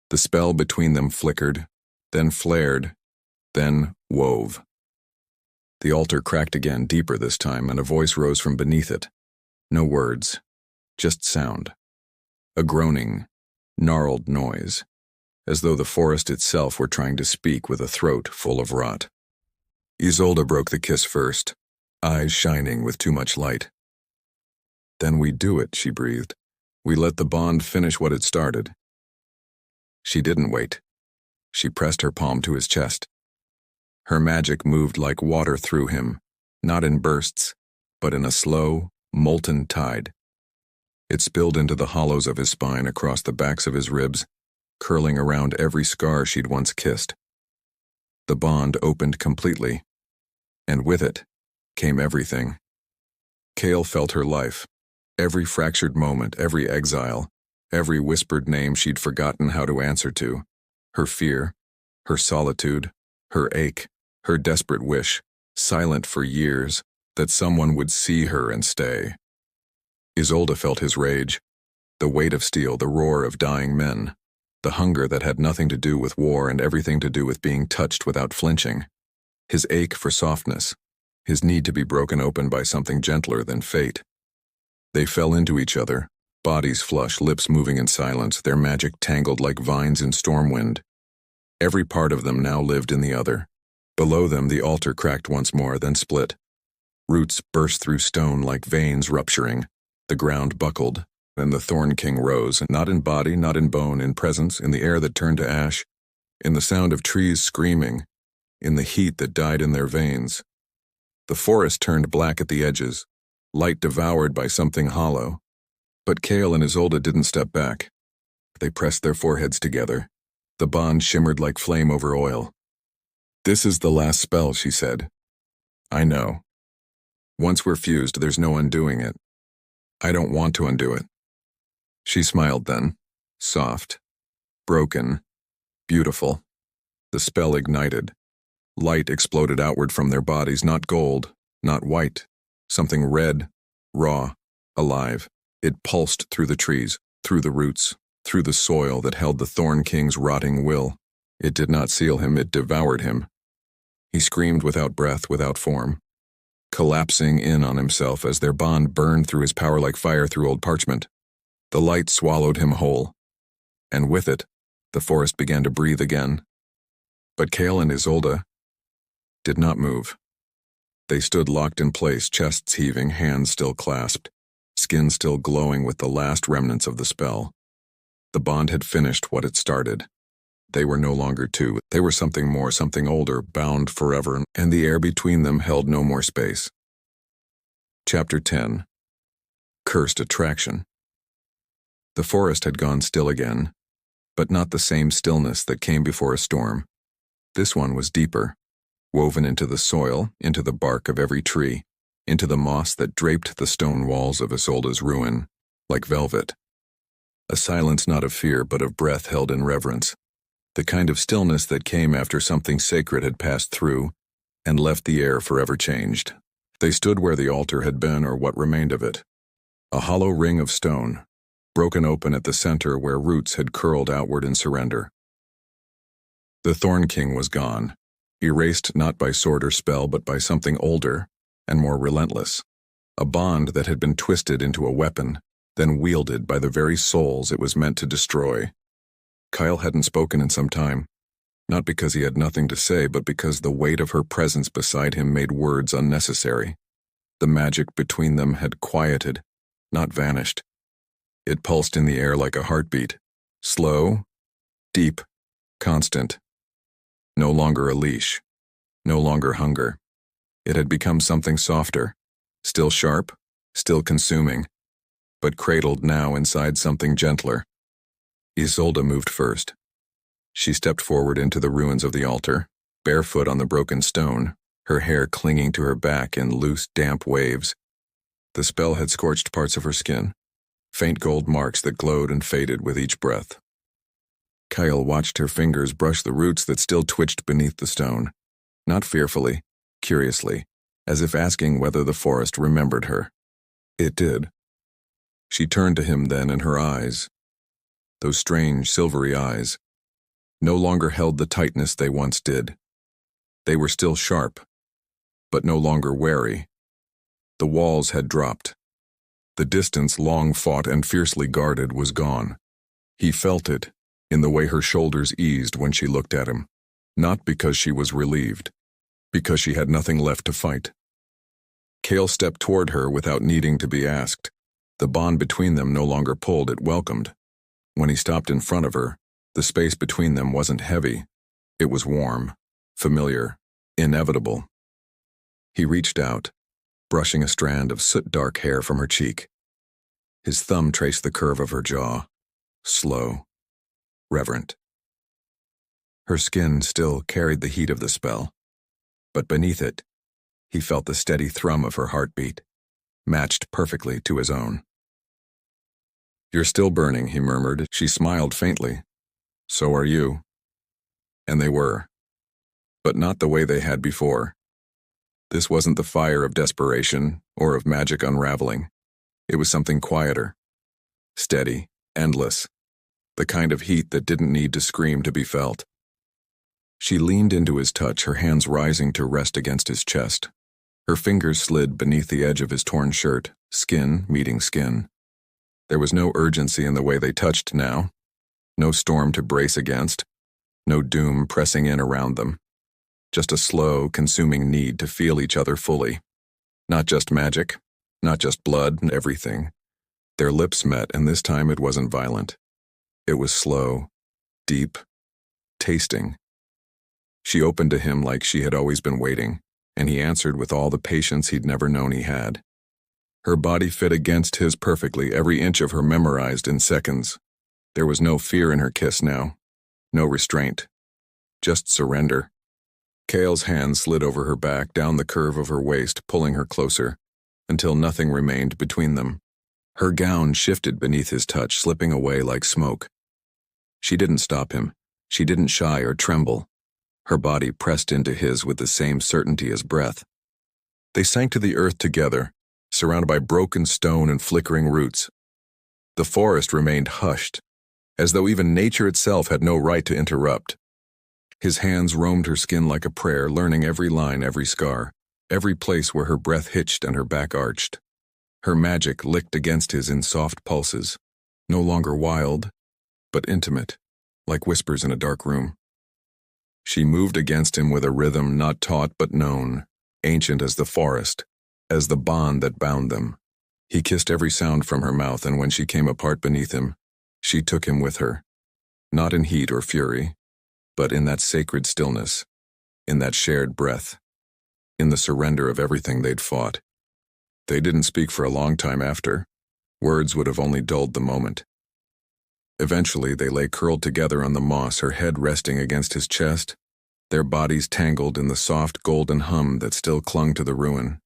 The spell between them flickered, then flared, then wove. The altar cracked again, deeper this time, and a voice rose from beneath it. No words, just sound. A groaning, gnarled noise, as though the forest itself were trying to speak with a throat full of rot. Isolde broke the kiss first, eyes shining with too much light. "Then we do it," she breathed. "We let the bond finish what it started." She didn't wait. She pressed her palm to his chest. Her magic moved like water through him, not in bursts, but in a slow, molten tide. It spilled into the hollows of his spine, across the backs of his ribs, curling around every scar she'd once kissed. The bond opened completely, and with it came everything. Cale felt her life, every fractured moment, every exile, every whispered name she'd forgotten how to answer to, her fear, her solitude, her ache, her desperate wish, silent for years, that someone would see her and stay. Isolde felt his rage, the weight of steel, the roar of dying men, the hunger that had nothing to do with war and everything to do with being touched without flinching, his ache for softness, his need to be broken open by something gentler than fate. They fell into each other, bodies flush, lips moving in silence, their magic tangled like vines in storm wind. Every part of them now lived in the other. Below them, the altar cracked once more, then split. Roots burst through stone like veins rupturing. The ground buckled, and the Thorn King rose, not in body, not in bone, in presence, in the air that turned to ash, in the sound of trees screaming, in the heat that died in their veins. The forest turned black at the edges, light devoured by something hollow. But Cale and Isolde didn't step back. They pressed their foreheads together. The bond shimmered like flame over oil. "This is the last spell," she said. "I know. Once we're fused, there's no undoing it. I don't want to undo it." She smiled then, soft, broken, beautiful. The spell ignited. Light exploded outward from their bodies, not gold, not white, something red, raw, alive. It pulsed through the trees, through the roots, through the soil that held the Thorn King's rotting will. It did not seal him, it devoured him. He screamed without breath, without form, collapsing in on himself as their bond burned through his power like fire through old parchment. The light swallowed him whole, and with it, the forest began to breathe again. But Kale and Isolde did not move. They stood locked in place, chests heaving, hands still clasped, skin still glowing with the last remnants of the spell. The bond had finished what it started. They were no longer two, they were something more, something older, bound forever, and the air between them held no more space. Chapter 10. Cursed Attraction. The forest had gone still again, but not the same stillness that came before a storm. This one was deeper, woven into the soil, into the bark of every tree, into the moss that draped the stone walls of Isolde's ruin, like velvet. A silence not of fear but of breath held in reverence, the kind of stillness that came after something sacred had passed through and left the air forever changed. They stood where the altar had been, or what remained of it, a hollow ring of stone, broken open at the center where roots had curled outward in surrender. The Thorn King was gone, erased not by sword or spell but by something older and more relentless, a bond that had been twisted into a weapon, then wielded by the very souls it was meant to destroy. Kyle hadn't spoken in some time, not because he had nothing to say, but because the weight of her presence beside him made words unnecessary. The magic between them had quieted, not vanished. It pulsed in the air like a heartbeat, slow, deep, constant. No longer a leash, no longer hunger. It had become something softer, still sharp, still consuming, but cradled now inside something gentler. Isolde moved first. She stepped forward into the ruins of the altar, barefoot on the broken stone, her hair clinging to her back in loose, damp waves. The spell had scorched parts of her skin, faint gold marks that glowed and faded with each breath. Kyle watched her fingers brush the roots that still twitched beneath the stone, not fearfully, curiously, as if asking whether the forest remembered her. It did. She turned to him then, and her eyes, those strange silvery eyes, no longer held the tightness they once did. They were still sharp, but no longer wary. The walls had dropped. The distance, long fought and fiercely guarded, was gone. He felt it in the way her shoulders eased when she looked at him, not because she was relieved, because she had nothing left to fight. Kale stepped toward her without needing to be asked. The bond between them no longer pulled, it welcomed. When he stopped in front of her, the space between them wasn't heavy. It was warm, familiar, inevitable. He reached out, brushing a strand of soot-dark hair from her cheek. His thumb traced the curve of her jaw, slow, reverent. Her skin still carried the heat of the spell, but beneath it, he felt the steady thrum of her heartbeat, matched perfectly to his own. "You're still burning," he murmured. She smiled faintly. "So are you." And they were, but not the way they had before. This wasn't the fire of desperation or of magic unraveling. It was something quieter, steady, endless, the kind of heat that didn't need to scream to be felt. She leaned into his touch, her hands rising to rest against his chest. Her fingers slid beneath the edge of his torn shirt, skin meeting skin. There was no urgency in the way they touched now, no storm to brace against, no doom pressing in around them. Just a slow, consuming need to feel each other fully. Not just magic, not just blood and everything. Their lips met, and this time it wasn't violent. It was slow, deep, tasting. She opened to him like she had always been waiting, and he answered with all the patience he'd never known he had. Her body fit against his perfectly, every inch of her memorized in seconds. There was no fear in her kiss now, no restraint, just surrender. Kale's hand slid over her back, down the curve of her waist, pulling her closer, until nothing remained between them. Her gown shifted beneath his touch, slipping away like smoke. She didn't stop him. She didn't shy or tremble. Her body pressed into his with the same certainty as breath. They sank to the earth together, surrounded by broken stone and flickering roots. The forest remained hushed, as though even nature itself had no right to interrupt. His hands roamed her skin like a prayer, learning every line, every scar, every place where her breath hitched and her back arched. Her magic licked against his in soft pulses, no longer wild, but intimate, like whispers in a dark room. She moved against him with a rhythm not taught but known, ancient as the forest, as the bond that bound them. He kissed every sound from her mouth, and when she came apart beneath him, she took him with her, not in heat or fury, but in that sacred stillness, in that shared breath, in the surrender of everything they'd fought. They didn't speak for a long time after. Words would have only dulled the moment. Eventually, they lay curled together on the moss, her head resting against his chest, their bodies tangled in the soft golden hum that still clung to the ruin.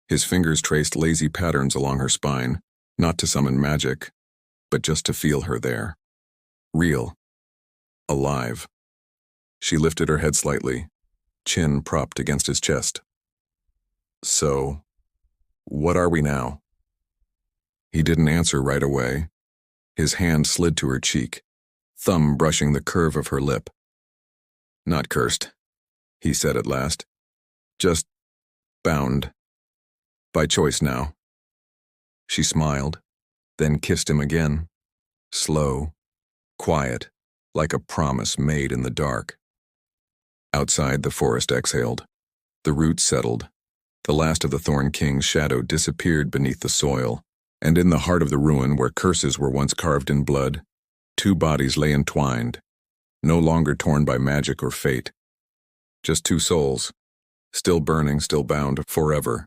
His fingers traced lazy patterns along her spine, not to summon magic, but just to feel her there. Real. Alive. She lifted her head slightly, chin propped against his chest. So, what are we now? He didn't answer right away. His hand slid to her cheek, thumb brushing the curve of her lip. Not cursed, he said at last. Just bound. By choice now. She smiled, then kissed him again. Slow, quiet, like a promise made in the dark. Outside, the forest exhaled. The roots settled. The last of the Thorn King's shadow disappeared beneath the soil, and in the heart of the ruin, where curses were once carved in blood, two bodies lay entwined, no longer torn by magic or fate. Just two souls, still burning, still bound forever.